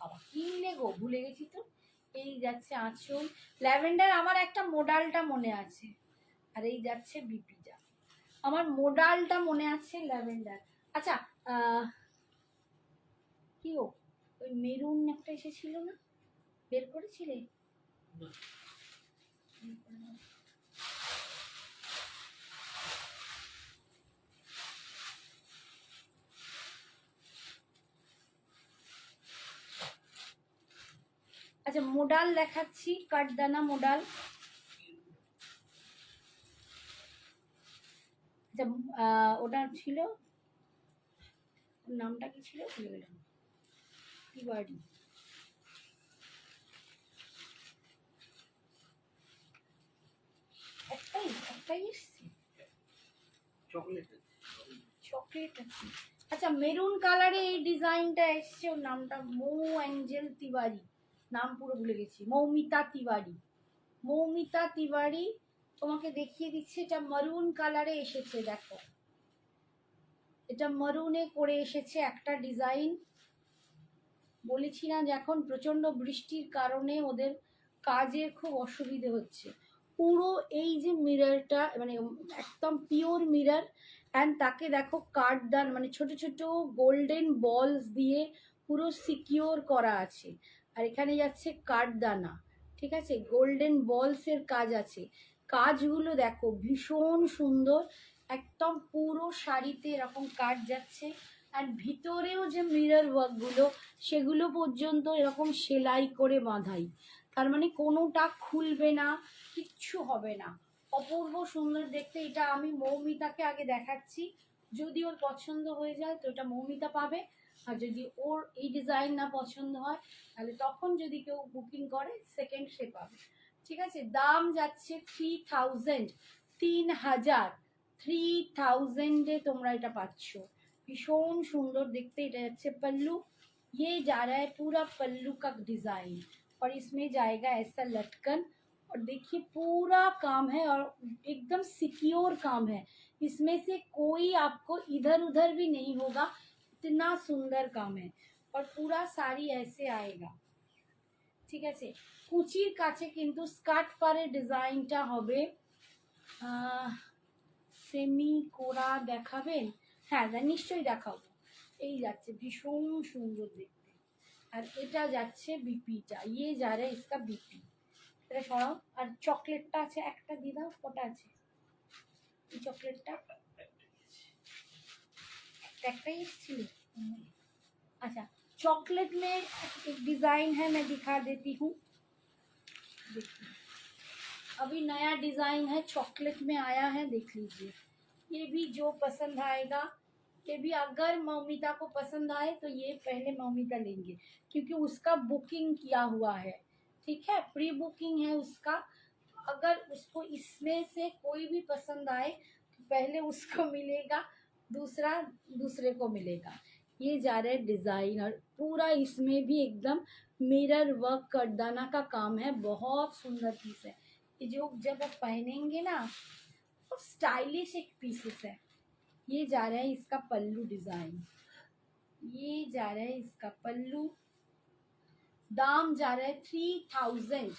বাবা কিনলে গো, ভুলে গেছি তো। এই যাচ্ছে আঁচল, ল্যাভেন্ডার আমার একটা মোডালটা মনে আছে, আর এই যাচ্ছে বিপিটা, আমার মোডালটা মনে আছে ল্যাভেন্ডার। আচ্ছা, কি গো, ওই মেরুন একটা এসেছিল না, বের করেছিলে? আচ্ছা, মোডাল দেখাচ্ছি, কাঠদানা মোডাল। আচ্ছা, ওটা ছিল, নামটা কি ছিল ভুলে গেলাম, তিওয়ারি। একটাই এসছে, চকলেট আছে। আচ্ছা, মেরুন কালারে এই ডিজাইনটা এসছে, ওর নামটা মৌ অ্যাঞ্জেল তিওয়ারি, নাম পুরো ভুলে গেছি, মৌমিতা তিওয়ারি, মৌমিতা তিওয়ারি। তোমাকে দেখিয়ে দিচ্ছি, এটা মারুন কালারে এসেছে, দেখো এটা মারুনে করে এসেছে একটা ডিজাইন। বলেছি না যে এখন প্রচণ্ড বৃষ্টির কারণে ওদের কাজের খুব অসুবিধে হচ্ছে। পুরো এই যে মিররটা মানে একদম পিওর মিরর, অ্যান্ড তাকে দেখো কাঠদান মানে ছোট ছোট গোল্ডেন বলস দিয়ে পুরো সিকিওর করা আছে। আর এখানে যাচ্ছে কাঠদানা, ঠিক আছে, গোল্ডেন বলসের কাজ আছে। কাজগুলো দেখো ভীষণ সুন্দর, একদম পুরো শাড়িতে এরকম কাজ যাচ্ছে। আর ভিতরেও যে মিরর ওয়ার্কগুলো সেগুলো পর্যন্ত এরকম সেলাই করে বাঁধাই, তার মানে কোনোটা খুলবে না, কিচ্ছু হবে না। অপূর্ব সুন্দর দেখতে। এটা আমি মৌমিতাকে আগে দেখাচ্ছি, যদি ওর পছন্দ হয়ে যায় তো এটা মৌমিতা পাবে, আর যদি ওর এই ডিজাইন না পছন্দ হয় তাহলে তখন যদি কেউ বুকিং করে সেকেন্ড সে পাবে, ঠিক আছে। দাম যাচ্ছে 3000, 3000, 3000-এ তোমরা এটা পাচ্ছ। भीषण सुंदर देखते এটা যাচ্ছে पल्लू, ये जा रहा है पूरा पल्लू का डिजाइन, और इसमें जाएगा ऐसा लटकन। और देखिए पूरा काम है और एकदम सिक्योर काम है, इसमें से कोई आपको इधर उधर भी नहीं होगा, इतना सुंदर काम है। और पूरा साड़ी ऐसे आएगा, ঠিক আছে। কুচির কাছে কিন্তু স্কার্ট পারের ডিজাইনটা হবে সেমি কোরা। দেখাবেন? হ্যাঁ নিশ্চয়ই দেখাবো। এই যাচ্ছে ভীষণ সুন্দর দেখতে। আর এটা যাচ্ছে বিপিটা, ইয়ে যা রে ইসকা বিপি। এটা সরাও। আর চকলেটটা আছে একটা দিয়ে দাও, কটা আছে এই চকলেটটা? একটাই এসেছিল। अच्छा चॉकलेट में एक डिज़ाइन है, मैं दिखा देती हूँ। देखिए अभी नया डिज़ाइन है, चॉकलेट में आया है, देख लीजिए। ये भी जो पसंद आएगा, ये भी अगर मौमिता को पसंद आए तो ये पहले मौमिता लेंगे, क्योंकि उसका बुकिंग किया हुआ है, ठीक है, प्री बुकिंग है उसका। अगर उसको इसमें से कोई भी पसंद आए तो पहले उसको मिलेगा, दूसरा दूसरे को मिलेगा। ये जा रहा है डिज़ाइन, और पूरा इसमें भी एकदम मिरर वर्क करदाना का काम है, बहुत सुंदर पीस है ये। जो जब आप पहनेंगे ना तो स्टाइलिश एक पीसेस है। ये जा रहा है इसका पल्लू डिज़ाइन, ये जा रहा है इसका पल्लू। दाम जा रहा है 3000,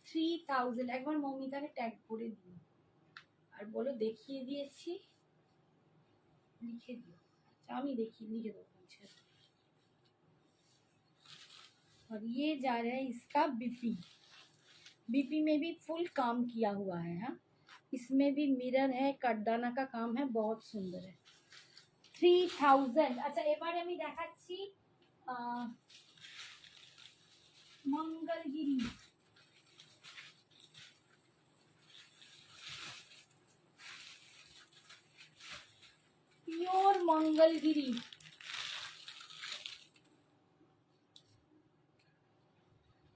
3000। एक बार मौमिता ने टैग করে দিও আর বলো দেখিয়ে দিয়েছি, লিখে দিও। আমি দেখি लिखे दो मुझे। और ये जा रहा है इसका बीपी, बीपी में भी फुल काम किया हुआ है। हाँ इसमें भी मिरर है, कटदाना का काम है, बहुत सुंदर है। 3000। अच्छा এবারে আমি দেখাচ্ছি मंगलगिरी। प्योर मंगलगिरी,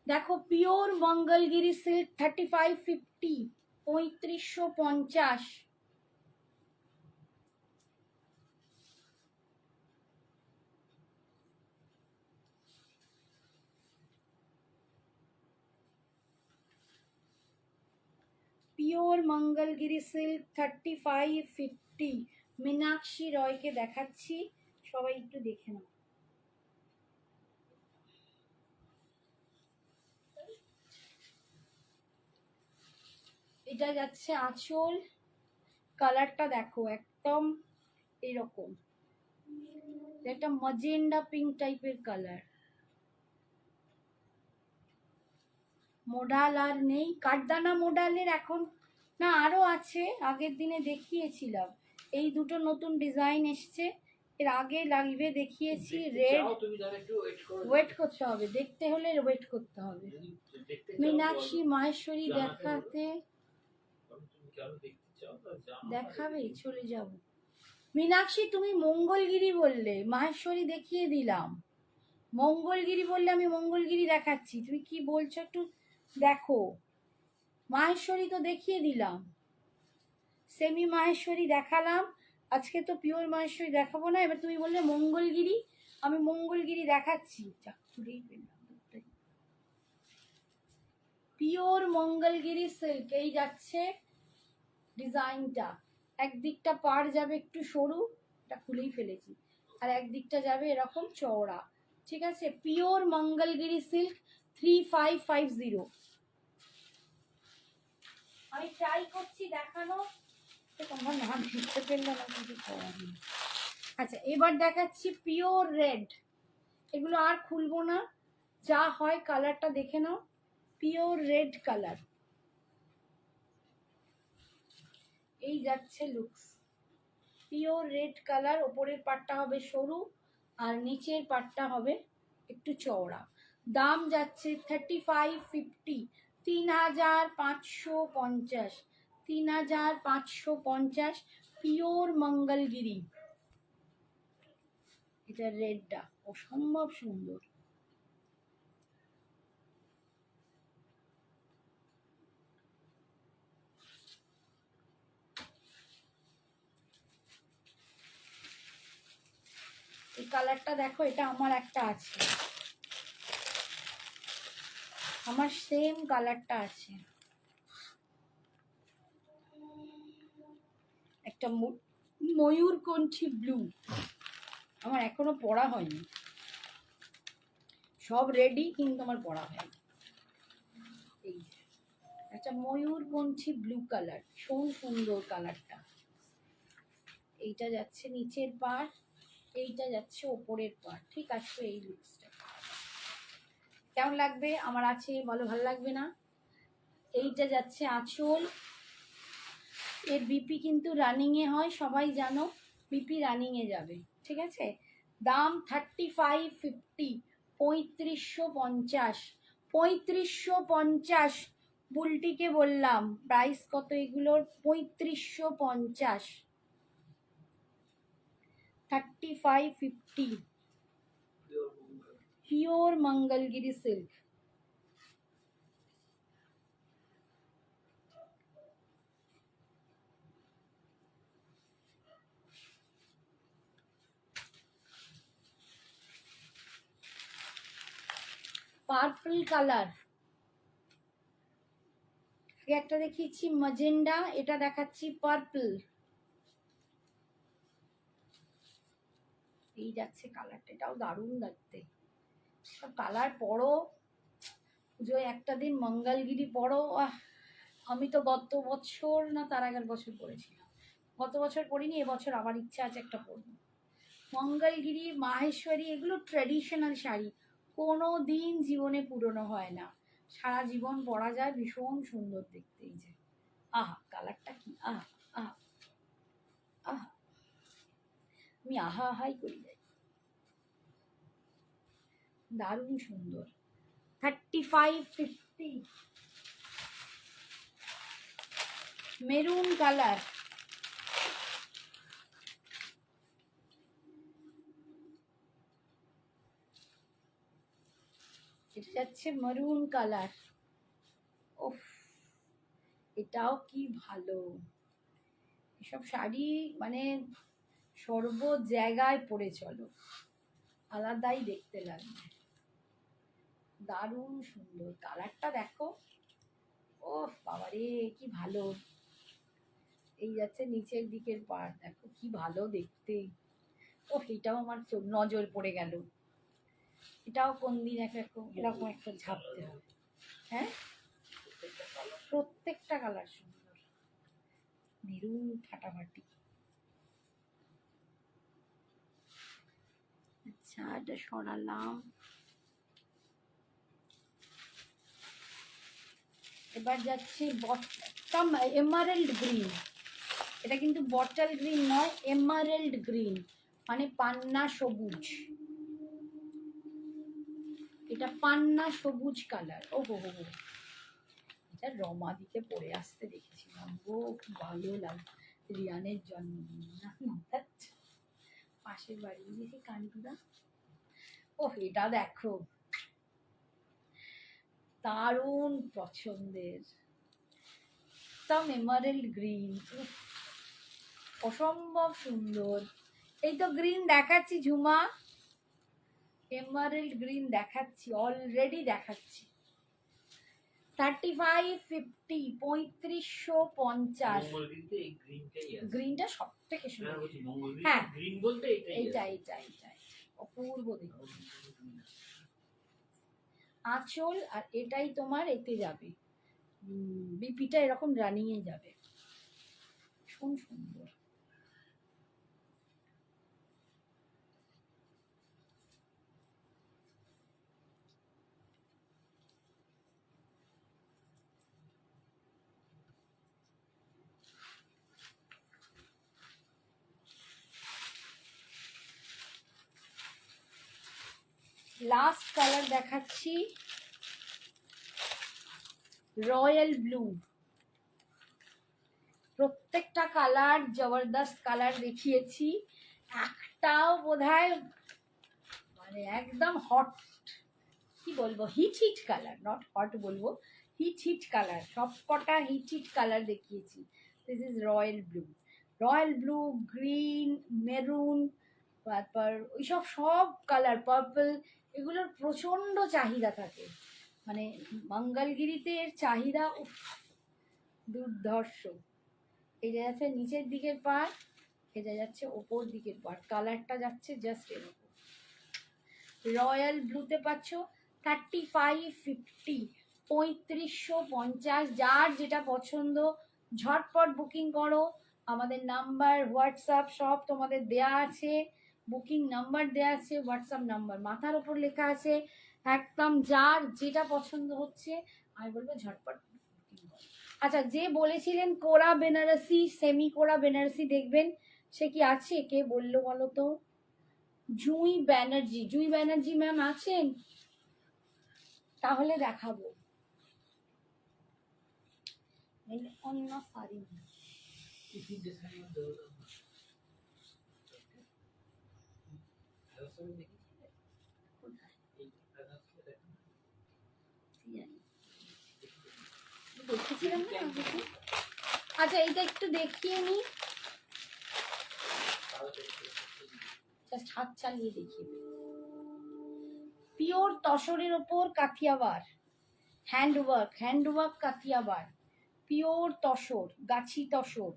देखो pure Mangalagiri silk 3550, 3550। Pure Mangalagiri silk 3550। Meenakshi রয়কে দেখাচ্ছি, সবাই একটু দেখে নাও। এটা যাচ্ছে আঁচল, কালারটা দেখো একদম এরকম, একটা মজেন্ডা পিঙ্ক টাইপের কালার। মোডাল আর নেই, কাঠদানা মোডালের এখন না আরো আছে, আগের দিনে দেখিয়েছিলাম। এই দুটো নতুন ডিজাইন এসছে, এর আগে লাইভে দেখিয়েছি। রেড ওয়েট করতে হবে, দেখতে হলে ওয়েট করতে হবে। মীনাক্ষী মাহেশ্বরী দেখাতে দেখাবে, চলে যাব। মীনাক্ষী তুমি মঙ্গলগিরি বললে, মাহেশ্বরী দেখিয়ে দিলাম। মঙ্গলগিরি বললে আমি মঙ্গলগিরি দেখাচ্ছি, তুমি কি বলছো একটু দেখো। মাহেশ্বরী তো দেখিয়ে দিলাম, সেমি মাহেশ্বরী দেখালাম, আজকে তো পিওর মাহেশ্বরী দেখাবো না। এবার তুমি বললে মঙ্গলগিরি, আমি মঙ্গলগিরি দেখাচ্ছি। পিওর মঙ্গলগিরি সিল্ক, এই যাচ্ছে ডিজাইনটা। একদিকটা পার যাবে একটু সরু, একটা খুলেই ফেলেছি। আর একদিকটা যাবে এরকম চওড়া, ঠিক আছে। Pure Mangalagiri silk 3550। আমি ট্রাই করছি দেখানো, তোমার না দেখতে পেলাম না কিছু করার নেই। আচ্ছা এবার দেখাচ্ছি পিওর রেড, এগুলো আর খুলবো না, যা হয় কালারটা দেখে নাও। পিওর রেড কালার, এই যাচ্ছে লুকস। পিওর রেড কালার, ওপরের পাটটা হবে সরু আর নিচের পাটটা হবে একটু চওড়া। দাম যাচ্ছে 3550, 3550, 3550। পিওর মঙ্গলগিরি, এটা রেডটা অসম্ভব সুন্দর। এই কালারটা দেখো, এটা আমার একটা আছে, আমার সেম কালারটা আছে, একটা ময়ূরকণ্ঠী ব্লু, আমার এখনো পড়া হয়নি, সব রেডি কিন্তু আমার পড়া হয়নি। এই যে একটা ময়ূরকণ্ঠী ব্লু কালার, ভীষণ সুন্দর কালারটা। এইটা যাচ্ছে নিচের পার্ট, এইটা যাচ্ছে ওপরের পার্ট, ঠিক আছে। এই লুকসটা কেমন লাগবে আমার আছে বলো, ভালো লাগবে না? এইটা যাচ্ছে আঁচল, এর বিপি কিন্তু রানিংয়ে হয়, সবাই জানো বিপি রানিংয়ে যাবে, ঠিক আছে। দাম 3550, 3550, 3550। বুলটিকে বললাম প্রাইস কত এগুলোর, 3550, 3550। Pure Mangalagiri silk. Purple colour, একটা দেখিয়েছি ম্যাজেন্ডা, এটা দেখাচ্ছি পার্পল। এই যাচ্ছে কালারটা, এটাও দারুণ দেখতে। সব কালার পরো, পুজোয় একটা দিন মঙ্গলগিরি পরো। আমি তো গত বছর না তার আগের বছর পরেছিলাম, গত বছর পরিনি, এবছর আবার ইচ্ছা আছে একটা পরবো। মঙ্গলগিরি, মাহেশ্বরী, এগুলো ট্র্যাডিশনাল শাড়ি, কোনো দিন জীবনে পুরনো হয় না, সারা জীবন পরা যায়, ভীষণ সুন্দর দেখতে। এই যে আহা কালারটা কি, আহা আহা আহা, আমি আহা আহাই করি যাই, দারুণ সুন্দর। 3550। মেরুন কালার, এটা যাচ্ছে মেরুন কালার। ওফ, এটাও কি ভালো, এসব শাড়ি মানে সর্ব জায়গায় পরে চলো, আলাদাই দেখতে লাগবে, দারুণ সুন্দর কালারটা দেখো। ও বাবারে কি ভালো। এই যাচ্ছে নিচের দিকের পার্ট, দেখো কি ভালো দেখতে। ও এটাও আমার নজর পড়ে গেল, এটাও কোন দিন এরকম একটা ঝাপতে হবে। হ্যাঁ, প্রত্যেকটা কালার সুন্দর, মেরুন ফাটাফাটি। আচ্ছা এটা সরালাম, এবার যাচ্ছি এমারেল্ড গ্রিন। এটা কিন্তু বটল গ্রিন নয়, এমারেল্ড গ্রিন মানে পান্না সবুজ, এটা পান্না সবুজ কালার। ও হো হো, এটা রমা দিতে পরে আসতে দেখেছিলাম গো, খুব ভালো লাগে। রিয়ানের জন্মদিন না, পাশের বাড়ি দেখি কানপুরা। ও এটা দেখো, দারুণ পছন্দের, একদম এমারেল্ড গ্রিন, অসম্ভব সুন্দর। এই তো গ্রিন দেখাচ্ছি ঝুমা, এমারেল্ড গ্রিন দেখাচ্ছি, অলরেডি দেখাচ্ছি। 35, 50, 3550। মঙ্গলগিরিতে এই গ্রিনটাই আছে। গ্রিনটা সব থেকে না সুন্দর। বলছি মঙ্গলগিরি হ্যাঁ গ্রিন বলতে এটাই এইটা আছে। এইটা এইটা অপূর্ব দেখতে। আঁচল আর এটাই তোমার এতে যাবে, বিপিটা এরকম রানিং এ যাবে, ভীষণ সুন্দর। লাস্ট কালার দেখাচ্ছি, রয়্যাল ব্লু। প্রত্যেকটা কালার জবরদস্ত কালার দেখিয়েছি, একটাও বোধহয় মানে একদম হট, কি বলবো, hit hit colour, not hot বলবো, হিট হিট কালার, সব কটা হিট হিট কালার দেখিয়েছি। This is royal blue. Royal blue, green, maroon, তারপর ওইসব সব কালার, পার্পল, এগুলোর প্রচণ্ড চাহিদা থাকে। মানে মঙ্গলগিরিতে এর চাহিদা দুর্ধর্ষ। এটা যাচ্ছে নিচের দিকের পার্ট, এটা যাচ্ছে ওপর দিকের পার্ট, কালারটা যাচ্ছে জাস্ট এরকম। রয়্যাল ব্লুতে পাচ্ছ 35, 50, 3550। যার যেটা পছন্দ ঝটপট বুকিং করো। আমাদের নাম্বার, হোয়াটসঅ্যাপ সব তোমাদের দেয়া আছে, বুকিং নাম্বার দেয়া আছে, হোয়াটসঅ্যাপ নাম্বার মাথার ওপর লেখা আছে। একদম যার যেটা পছন্দ হচ্ছে আমি বলবো ঝটপট বুকিং করো। আচ্ছা, যে বলেছিলেন কোরা বেনারসি, সেমি কোরা বেনারসি দেখবেন, সে কি আছে? কে বললো বলো তো? জুঁই ব্যানার্জি। জুঁই ব্যানার্জি ম্যাম আছেন? তাহলে দেখাবো। অন্য শাড়ি কিছু দেখাই দাও। আলোচনা দেখি দেখেছিলাম না কিছু। আচ্ছা এইটা একটু দেখিয়ে নি, জাস্ট হাত চালিয়ে দেখিয়ে দিই। পিওর তসরের ওপর কাথিয়াবার, হ্যান্ডওয়ার্ক কাথিয়াবার, পিওর তসর, গাছি তসর,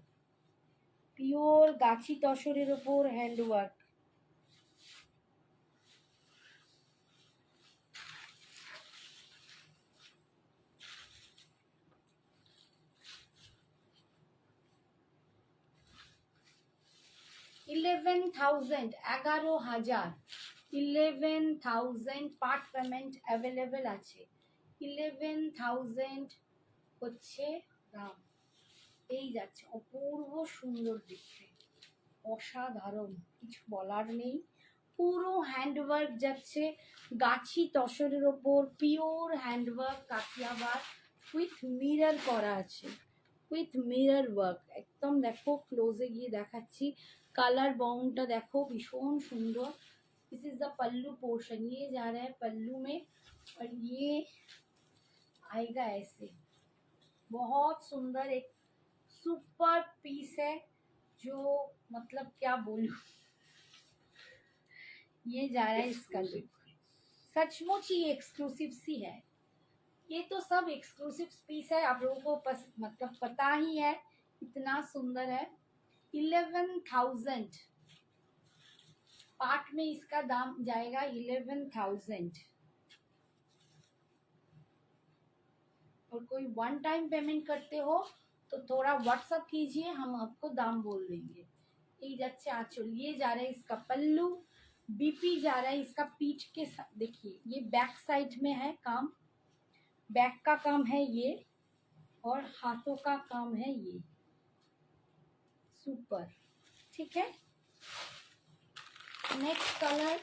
পিওর গাছি তসরের ওপর হ্যান্ডওয়ার্ক। $11,000, 11,000, 11,000 পার্ট পেমেন্ট অ্যাভেলেবেল আছে। 11,000 হচ্ছে দাম। এই যাচ্ছে, অপূর্ব সুন্দর দেখতে, অসাধারণ, কিছু বলার নেই। পুরো হ্যান্ডওয়ার্ক যাচ্ছে, গাছি তসরের ওপর pure handwork Kathiawar, with mirror করা আছে, উইথ মিরর ওয়ার্ক একদম। দেখো ক্লোজে গিয়ে দেখাচ্ছি, কালার बाउंडটা देखो भीषण सुंदर। This is the pallu portion, ये जा रहा है पल्लू में और ये आएगा ऐसे। बहुत सुंदर एक सुपर पीस है, जो मतलब क्या बोलूं, ये जा रहा है इसका लुक। सचमुच ही एक्सक्लूसिव सी है, ये तो सब एक्सक्लूसिव पीस है, आप लोगों को मतलब पता ही है, इतना सुंदर है। 11,000 पार्ट में इसका दाम जाएगा 11,000। और कोई वन टाइम पेमेंट करते हो तो थोड़ा व्हाट्सअप कीजिए, हम आपको दाम बोल देंगे। ये जाच्छे आंचल, ये जा रहा है इसका पल्लू, बीपी जा रहा है इसका पीठ के साथ। देखिए ये बैक साइड में है काम, बैक का काम है ये, और हाथों का काम है ये। सुपर, ठीक है। नेक्स्ट कलर,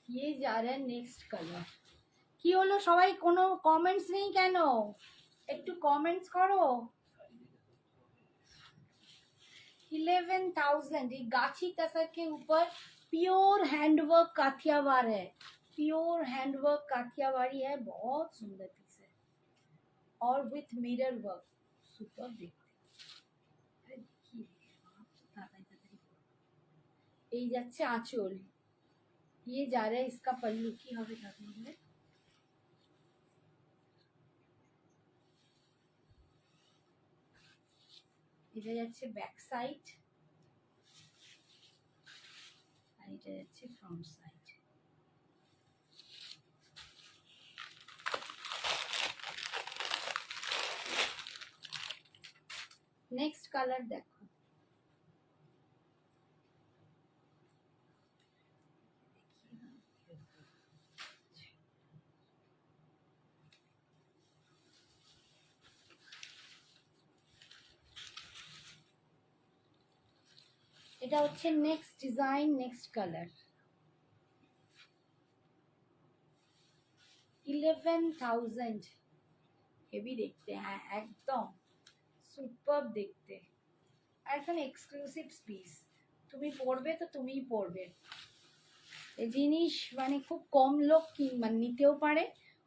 ये जा रहा है नेक्स्ट कलर। কি হলো সবাই, কোনো কমেন্টস নেই কেন? একটু কমেন্টস করো। 11,000। ये गाछी तसर के ऊपर प्योर हैंडवर्क काठियावाड़ है, प्योर हैंडवर्क काठियावाड़ी है, बहुत सुंदर पीस है और विथ मिरर वर्क, सुपर देखते। আরে কি রে, তাড়াতাড়ি তাড়াতাড়ি করো। এই যাচ্ছে আঁচল, ये जा रहा है इसका पल्लू की হবে তাহলে, এটা যাচ্ছে ব্যাক সাইড আর এটা যাচ্ছে ফ্রন্ট সাইড। নেক্সট কালার দেখো, এটা হচ্ছে next design, next colour. 11,000, heavy দেখতে, হ্যাঁ একদম সুপার দেখতে, একদম এক্সক্লুসিভ পিস। তুমি পরবে তো তুমিই পরবে, এই জিনিস মানে খুব কম লোক মানে নিতেও পারে,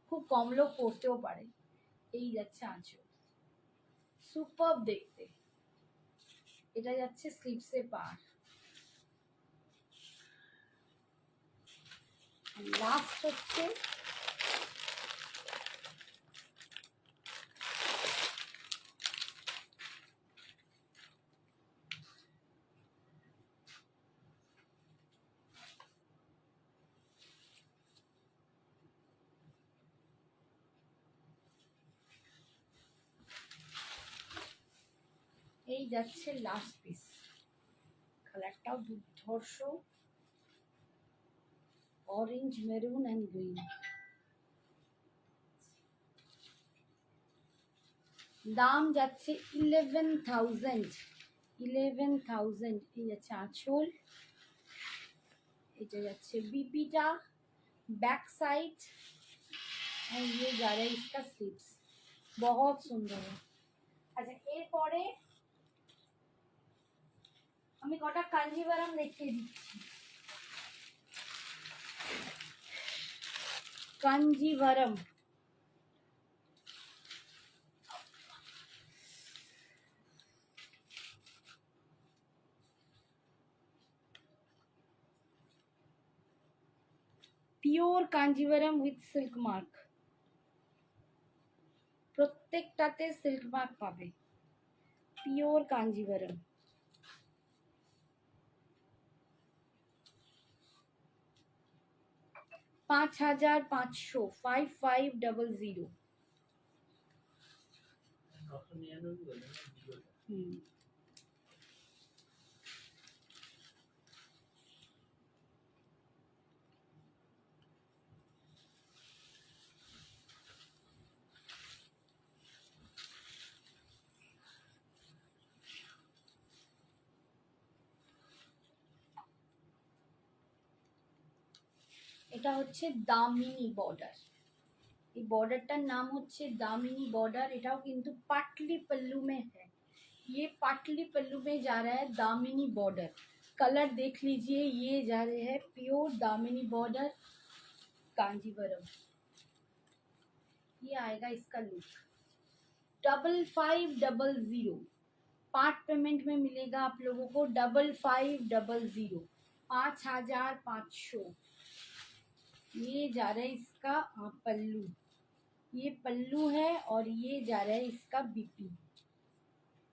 খুব কম লোক পরতেও পারে। এই যাচ্ছে আঁচল, সুপার দেখতে, এটা যাচ্ছে স্লিপসে পার। লাস্ট হচ্ছে এই যাচ্ছে লাস্ট পিস, কালারটাও দুর্ধর্ষ, অরেঞ্জ মেরুন অ্যান্ড গ্রিন। দাম যাচ্ছে 11,000, 11,000। এই যাচ্ছে আঁচল, এটা যাচ্ছে বিপিটা, बैक साइड और ये जा रहा है इसका स्लीव्स, बहुत सुंदर है। अच्छा এরপরে আমি কটা কাঞ্জিভারাম দেখিয়ে দিচ্ছি। Kanjivaram, pure Kanjivaram with silk mark, প্রত্যেকটাতে সিল্ক মার্ক পাবে, পিওর কাঞ্জিভারাম। 5,500, 5500। এটা হচ্ছে দামিনী বর্ডার, এই বর্ডারটার নাম হচ্ছে दामिनी बॉर्डर। এটাও কিন্তু पाटली पल्लू में है, ये पाटली पल्लू में जा रहा है दामिनी बॉर्डर। कलर देख लीजिए, ये जा रहे हैं प्योर दामिनी बॉर्डर कांजीवरम। ये आएगा इसका लुक, 5500। पार्ट पेमेंट में मिलेगा आप लोगों को 5500, 5,500। ये जा रहा है इसका पल्लू, ये पल्लू है और ये जा रहा है इसका बीपी।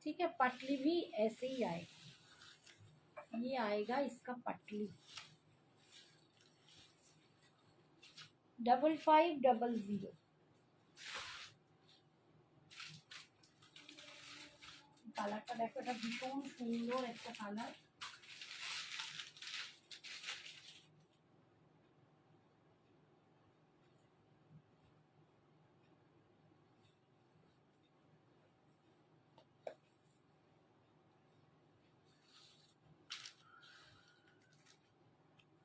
ठीक है, पटली भी ऐसे ही आएगा, ये आएगा इसका पटली 5500। কালারটা দেখো, এটা ভীষণ সুন্দর একটা কালার।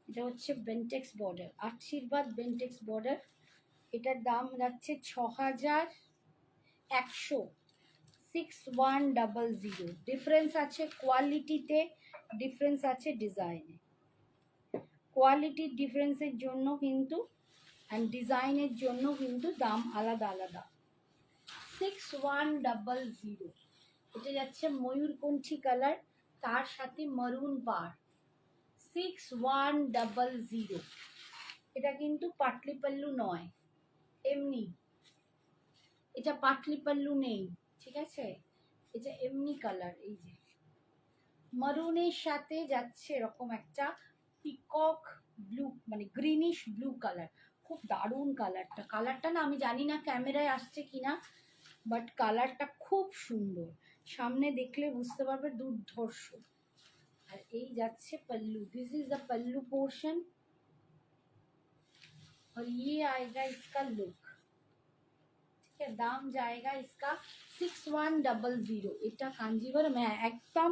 এটা হচ্ছে বেন্টেক্স বর্ডার, আশীর্বাদ বেন্টেক্স বর্ডার। এটার দাম যাচ্ছে 6,100, 6100। ডিফারেন্স আছে কোয়ালিটিতে, ডিফারেন্স আছে ডিজাইনে। কোয়ালিটির ডিফারেন্সের জন্য কিন্তু অ্যান্ড ডিজাইনের জন্য কিন্তু দাম আলাদা আলাদা। 6100। এটা যাচ্ছে ময়ূরকণ্ঠী কালার, তার সাথে মারুন পাড়। 6100। এটা কিন্তু পাটলি পাল্লু নয়, এমনি। এটা পাটলি পাল্লু নেই, ঠিক আছে? এটা এমনি কালার। এই যে মারুনের সাথে যাচ্ছে এরকম একটা পিকক ব্লু, মানে গ্রিনিশ ব্লু কালার। খুব দারুণ কালারটা। কালারটা না আমি জানি না ক্যামেরায় আসছে কিনা, বাট কালারটা খুব সুন্দর। সামনে দেখলে বুঝতে পারবে, দুর্ধর্ষ। আর এই যাচ্ছে pallu, this is the pallu portion और ये आएगा इसका लुक। ठीक है, दाम जाएगा इसका 6100। এটা কাঞ্জিভারম, হ্যাঁ একদম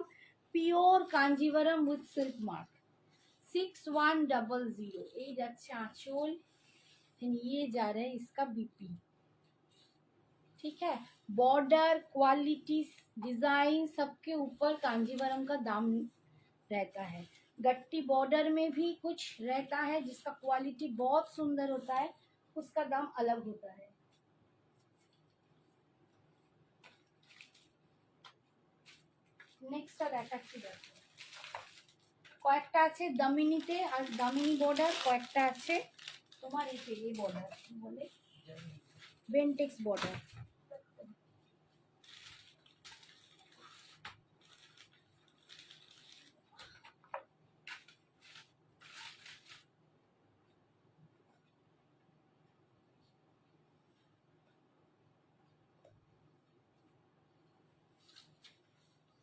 pure Kanjivaram with silk mark. 6100। এই যাচ্ছে आंचल, ये जा रहा है इसका बीपी। ठीक है, बॉर्डर, क्वालिटी, डिजाइन सबके ऊपर कांजीवरम का दाम रहता है। गट्टी बॉर्डर में भी कुछ रहता है जिसका क्वालिटी बहुत सुंदर होता है, उसका दाम अलग होता है। नेक्स्ट দেখাচ্ছি, দেখো কয়েকটা আছে দামিনীতে, আর দামিনী বর্ডার কয়েকটা আছে তোমার এতে, এই বর্ডার বলে বেন্টেক্স বর্ডার।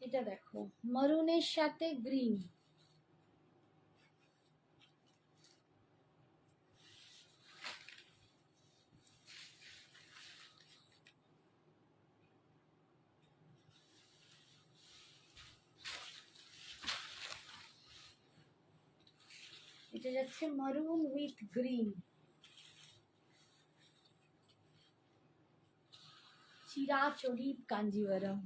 এটা দেখো মারুনের সাথে গ্রিন। এটা যাচ্ছে মারুন উইথ গ্রিন। চিরাচরিত কাঞ্জিভারম।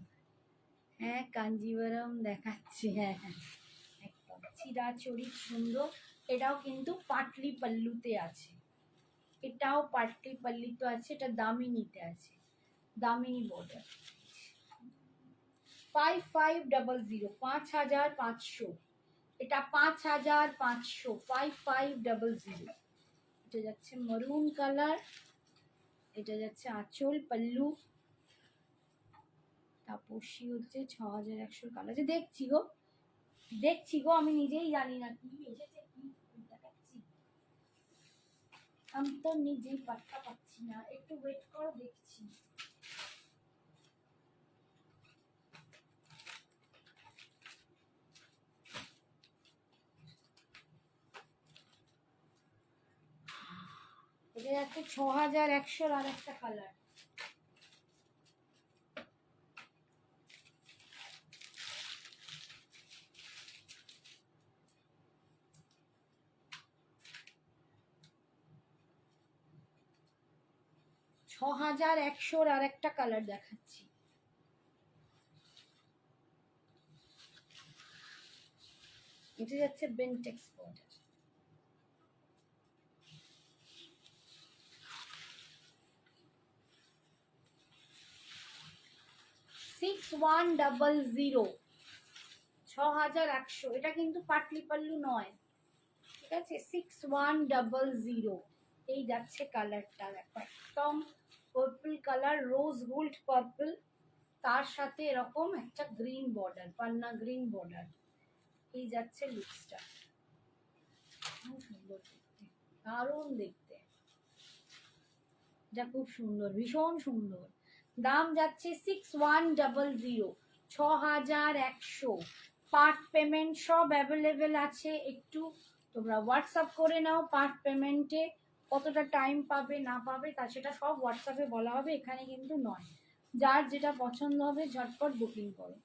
হ্যাঁ কাঞ্জিভারম দেখাচ্ছি, হ্যাঁ হ্যাঁ একদম চিরাচরিত সুন্দর। এটাও কিন্তু পাটলি পাল্লুতে আছে, এটাও পাটলি পাল্লিতে আছে, এটা দামিনীতে আছে, দামিনী বর্ডার। 5500, 5500। এটা 5500, 5500। এটা যাচ্ছে মারুন কালার, এটা যাচ্ছে আঁচল পাল্লু, তাপসী হচ্ছে 6100 কালার। যে দেখছি গো, দেখছি গো, আমি নিজেই জানি না কি এসেছে, কি দেখাচ্ছি আমি তো নিজেই পাত্তা পাচ্ছি না। একটু ওয়েট করো, দেখছি। এটা যাচ্ছে 6100 আর একটা কালার। ছ 6100 আর একটা কালার দেখাচ্ছি। এটা যাচ্ছে বেন্টেক্স বর্ডার। $6100, 6100। এটা কিন্তু পাটলি পাল্লু নয়, ঠিক আছে? 6100। এই যাচ্ছে কালারটা, দেখো একদম purple colour, rose gold purple, তার সাথে এরকম একটা গ্রিন বর্ডার, পান্না গ্রিন বর্ডার। এই যাচ্ছে লুকসটা, খুব সুন্দর দেখতে, দারুণ দেখতে। এটা খুব সুন্দর, ভীষণ সুন্দর। দাম যাচ্ছে 6100, 6100। পার্ট পেমেন্ট সব অ্যাভেলেবেল আছে। একটু তোমরা হোয়াটসঅ্যাপ করে নাও, পার্ট পেমেন্টে কতটা টাইম পাবে না পাবে তা সেটা সব হোয়াটসঅ্যাপে বলা হবে, এখানে কিন্তু নয়। যার যেটা পছন্দ হবে ঝটপট বুকিং করো।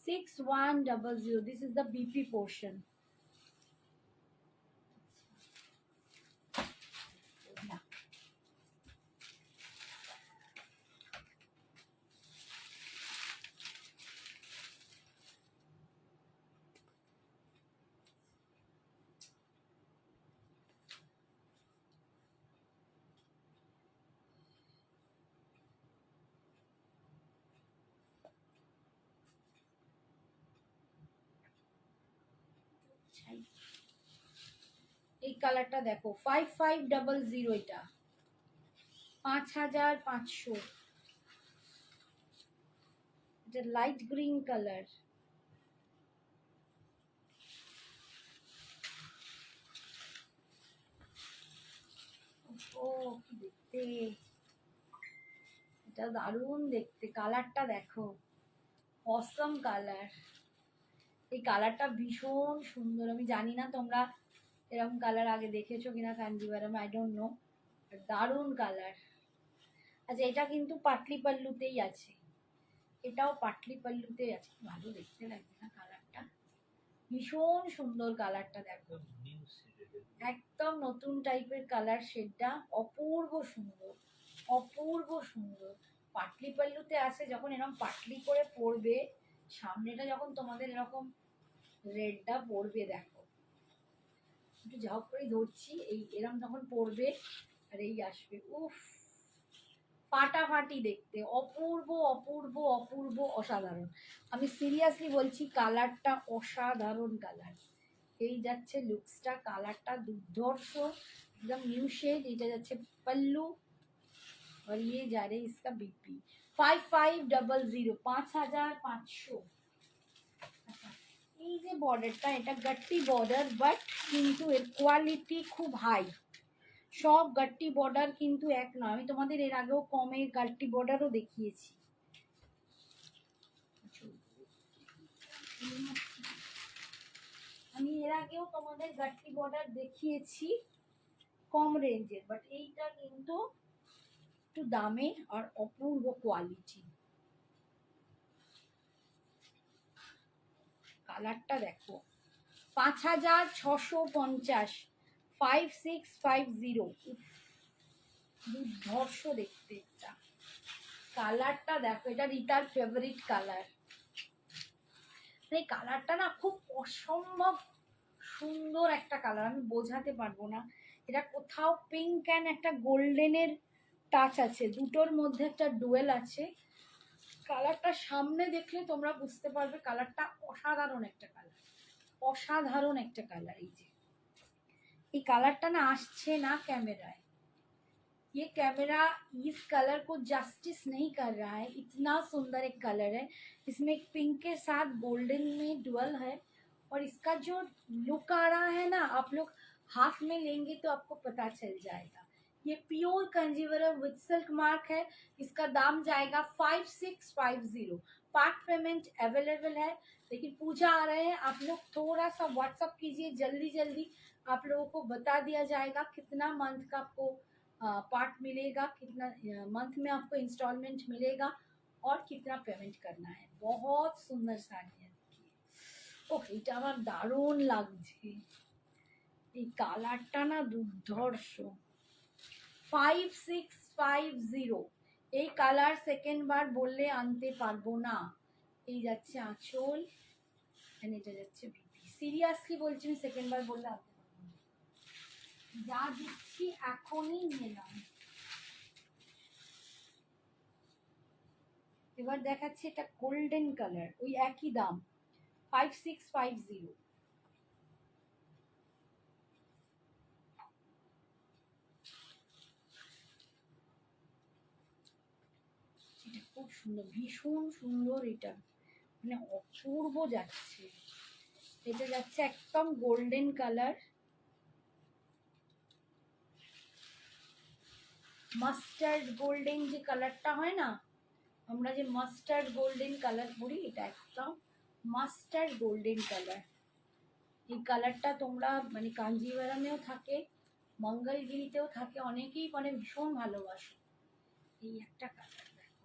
6100। This is the BP portion. এই কালারটা দেখো 5500, এটা 5500, এটা লাইট গ্রিন কালার। ও কি দেখতে, এটা দারুণ দেখতে, কালারটা দেখো, অসম কালার। এই কালারটা ভীষণ সুন্দর। আমি জানি না তোমরা এরকম কালার আগে দেখেছো কিনা কাঞ্জিভারাম, আই ডোন্ট নো, দারুণ কালার। আচ্ছা এটা কিন্তু পাটলি পাল্লুতেই আছে, এটাও পাটলি পাল্লুতেই আছে, ভালো দেখতে লাগছে না কালারটা, ভীষণ সুন্দর কালারটা দেখো, একদম নতুন টাইপের কালার শেডটা, অপূর্ব সুন্দর, অপূর্ব সুন্দর। পাটলি পাল্লুতে আছে, যখন এরকম পাটলি করে পরবে, সামনেটা যখন তোমাদের এরকম রেডটা পরবে, দেখো একটু ঝপ করে ধরছি, এই এরকম যখন পরবে আর এই আসবে, উফ ফাটাফাটি দেখতে, অপূর্ব অপূর্ব অপূর্ব, অসাধারণ। আমি সিরিয়াসলি বলছি, কালারটা অসাধারণ কালার। এই যাচ্ছে লুকসটা, কালারটা দুর্ধর্ষ, एकदम न्यू शेड। এটা যাচ্ছে पल्लू और ये जा रहे इसका बीपी 5500, 5500। আচ্ছা এই যে বর্ডারটা, এটা গাট্টি বর্ডার, বাট কিন্তু এর কোয়ালিটি খুব হাই। সব গাট্টি বর্ডার কিন্তু এক নয়, আমি তোমাদের এর আগেও কমে গাট্টি বর্ডারও দেখিয়েছি। আমি এর আগেও তোমাদের গাট্টি বর্ডার দেখিয়েছি কম রেঞ্জের, বাট এইটা কিন্তু একটু দামে আর অপূর্ব কোয়ালিটি। কালারটা দেখো 5650, 5650, দুর্ধর্ষ দেখতে এটা। কালারটা দেখো, এটা রিতার ফেভারিট কালার। এই কালারটা না খুব অসম্ভব সুন্দর একটা কালার, আমি বোঝাতে পারবো না। এটা কোথাও পিঙ্ক অ্যান্ড একটা গোল্ডেনের টাচ আছে, দুটোর মধ্যে একটা ডুয়েল আছে। কালারটা সামনে দেখলে তোমরা বুঝতে পারবে, কালারটা অসাধারণ একটা কালার, অসাধারণ একটা কালার। এই যে এই কালারটা না আসছে না कैमराয়, ये कैमरा इस कलर को जस्टिस नहीं कर रहा है, इतना सुंदर एक कलर है। इसमें एक पिंक के साथ गोल्डन में डुअल है, और इसका जो लुक आ रहा है ना, आप लोग हाथ में लेंगे तो आपको पता चल जाएगा। ये pure Kanjeevaram with silk mark है। इसका दाम जाएगा 5650। पार्ट पेमेंट अवेलेबल है, लेकिन पूजा आ रहे हैं, आप लोग थोड़ा सा व्हाट्सअप कीजिए, जल्दी जल्दी आप लोगों को बता दिया जाएगा कितना मंथ का आपको पार्ट मिलेगा, कितना मंथ में आपको इंस्टॉलमेंट मिलेगा, और कितना पेमेंट करना है। बहुत सुंदर साड़ी है। ওহ এটা আমার দারুণ লাগছে, এই কালারটা না দুর্ধর্ষ। 5650, এই কালার সেকেন্ড বার বললে আনতে পারবো না। এই যাচ্ছে আঁচল, এটা যাচ্ছে বিপি। সিরিয়াসলি বলছি, আমি সেকেন্ড বার বললে আনতে পারবো না, যা দিচ্ছি এখনই নিয়ে নাও। এবার দেখাচ্ছি এটা গোল্ডেন কালার, ওই একই দাম 5650। এটা খুব সুন্দর, ভীষণ সুন্দর, এটা মানে অপূর্ব যাচ্ছে। এটা যাচ্ছে একদম গোল্ডেন কালার, মাস্টার্ড গোল্ডেন যে কালারটা হয় না, আমরা যে মাস্টার্ড গোল্ডেন কালার পরি, এটা একদম মাস্টার্ড গোল্ডেন কালার। এই কালারটা তোমরা মানে কাঞ্জিভারামেও থাকে, মঙ্গলগিরিতেও থাকে, অনেকেই মানে ভীষণ ভালোবাসো। এই একটা কালার দেখো,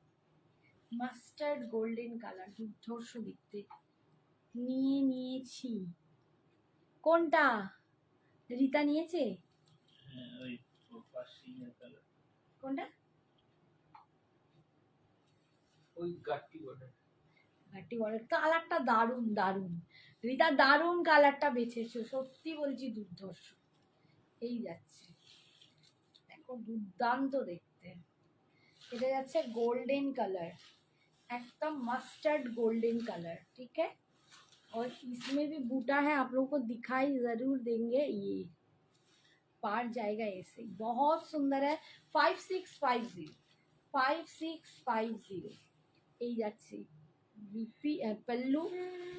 মাস্টার্ড গোল্ডেন কালার, দুর্ধর্ষ দেখতে। নিয়ে নিয়েছি। কোনটা রিতা নিয়েছে? কোনটা? ওই গাট্টি বর্ডার। গাট্টি বর্ডার কালারটা দারুণ দারুণ, রিতা দারুণ কালারটা বেছেছো, সত্যি বলছি দুর্ধর্ষ। এই যাচ্ছে দেখো, দুর্দান্ত দেখতে। এটা যাচ্ছে গোল্ডেন কালার, একদম মাস্টার্ড গোল্ডেন কালার, ঠিক আছে। और इसमें भी बूटा है, आप लोगों को दिखाई जरूर देंगे। ये पार जाएगा ऐसे, बहुत सुंदर है। 5650 5650 এই যাচ্ছে बीपी पल्लू,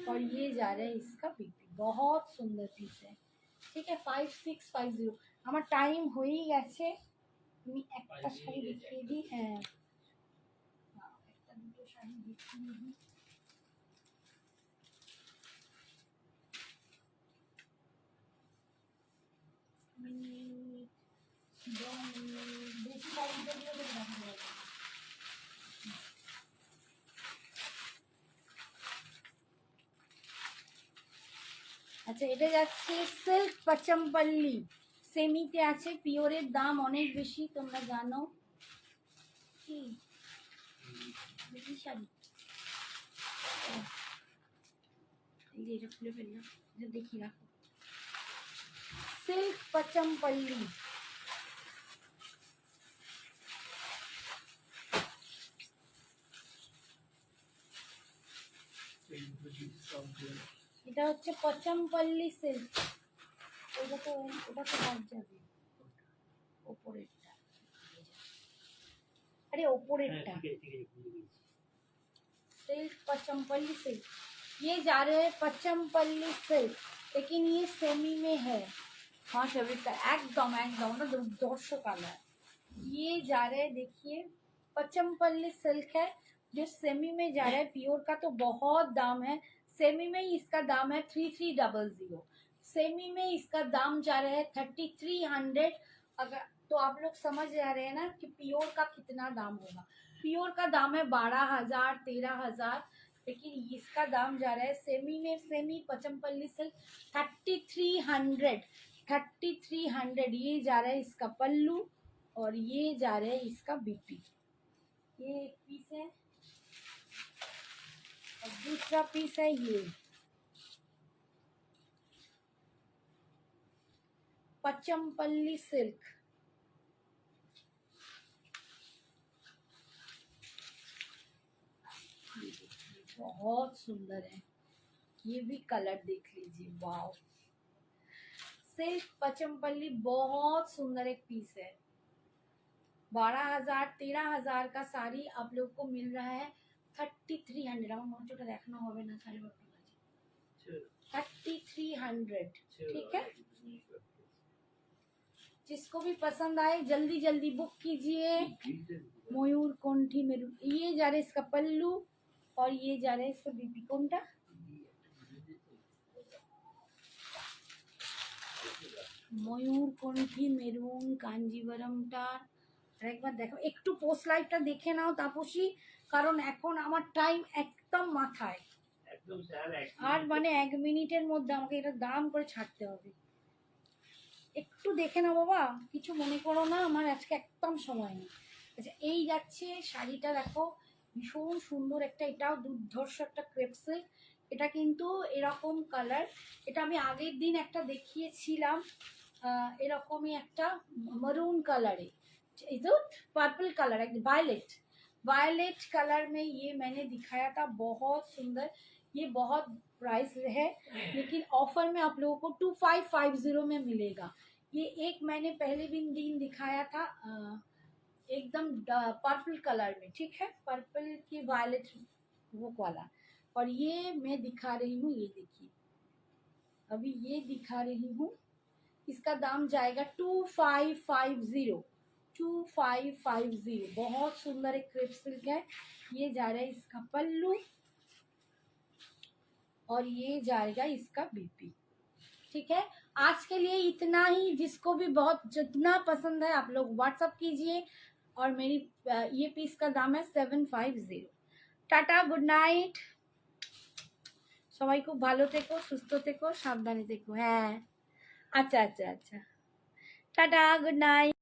और ये जा रहा है इसका बीपी। बहुत सुंदर पीस है, ठीक है। 5650 আমার টাইম হয়েই গেছে। আমি একটা শাড়ি দেখিয়ে দিই, হ্যাঁ একটা দুটো শাড়ি দেখিয়ে দিই। বেশি শাড়ি দেখলে তো দেখা যাবে না। আচ্ছা, এটা যাচ্ছে সিল্ক পচমপল্লি, সেমিতে আছে, পিওরের দাম অনেক বেশি, তোমরা জানো কি। বেশি শাড়ি এই যে এটা খুলে ফেললাম, এটা দেখি রাখো। সিল্ক পচমপল্লি, এটা হচ্ছে পচমপল্লি সিল্ক। ওটা তো বাদ যাবে, ওপরেরটা, अरे ओपोरेटा सिल्क पचमपल्ली सिल्क, ये जा रहे हैं पचमपल्ली सिल्क, लेकिन ये सेमी में है। हाँ फेवरेट का एकदम एकदम ना दुर्धर्ष कलर। ये जा रहे हैं, देखिए पचमपल्ली सिल्क है जो सेमी में जा रहा है। प्योर का तो बहुत दाम है, सेमी में इसका दाम है 3300। सेमी में इसका दाम जा रहा है 3300। अगर तो आप लोग समझ जा रहे हैं ना कि प्योर का कितना दाम होगा। प्योर का दाम है 12,000 13,000, लेकिन इसका दाम जा रहा है सेमी में, सेमी पचमपल्ली सिल्क 3300। ये जा रहा है इसका पल्लू, और ये जा रहा है इसका बीपी। ये एक पीस है, और दूसरा पीस है ये पचमपल्ली सिल्क। बहुत सुंदर है, ये भी कलर देख लीजिए, वाव। सिल्क पचमपल्ली बहुत सुंदर एक पीस है। 12,000 13,000 का साड़ी आप लोग को मिल रहा है 3300। আমার মনে হচ্ছে ওটা দেখানো হবে না, 12:30 3300, ठीक है। जिसको भी पसंद आए जल्दी जल्दी बुक कीजिए। मयूर कंठी मेरू, ये जा रहा है इसका पल्लू, और ये जा रहा है इसका बीपी। কোনটা ময়ূর কণ্ঠী মেরুন কাঞ্জিভারমটা আরেকবার দেখো, একটু পোস্ট লাইভটা দেখে নাও তাপসী, কারণ এখন আমার টাইম একদম মাথায়, আর মানে 1 মিনিটের মধ্যে আমাকে এটা দাম করে ছাড়তে হবে। একটু দেখে নাও বাবা, কিছু মনে করো না, আমার আজকে একদম সময় নেই। আচ্ছা, এই যাচ্ছে শাড়িটা, দেখো ভীষণ সুন্দর একটা, এটাও দুর্ধর্ষ একটা ক্রেপ সিল্ক। এটা কিন্তু এরকম কালার, এটা আমি আগের দিন একটা দেখিয়েছিলাম, এরকমই একটা मरून কালারে, तो पर्पल कलर है, वायलेट कलर में ये मैंने दिखाया था, बहुत सुंदर। ये बहुत प्राइस है, लेकिन ऑफर में आप लोगों को 2550 में मिलेगा। ये एक मैंने पहले भी दिन दिखाया था एकदम पर्पल कलर में, ठीक है, पर्पल की वायलेट वो वाला। और ये मैं दिखा रही हूँ, ये देखिए अभी ये दिखा रही हूँ, इसका दाम जाएगा 2550। बहुत सुंदर एक क्रेप सिल्क है। ये जा रहा है इसका पल्लू, और ये जाएगा इसका बीपी, ठीक है। आज के लिए इतना ही। जिसको भी बहुत जितना पसंद है आप लोग व्हाट्सअप कीजिए, और मेरी ये पीस का दाम है 750। टाटा, गुड नाइट, সবাই খুব ভালো থেকো, সুস্থ থেকো, সাবধানে থেকো। হ্যাঁ আচ্ছা আচ্ছা আচ্ছা, টাটা, গুড নাইট।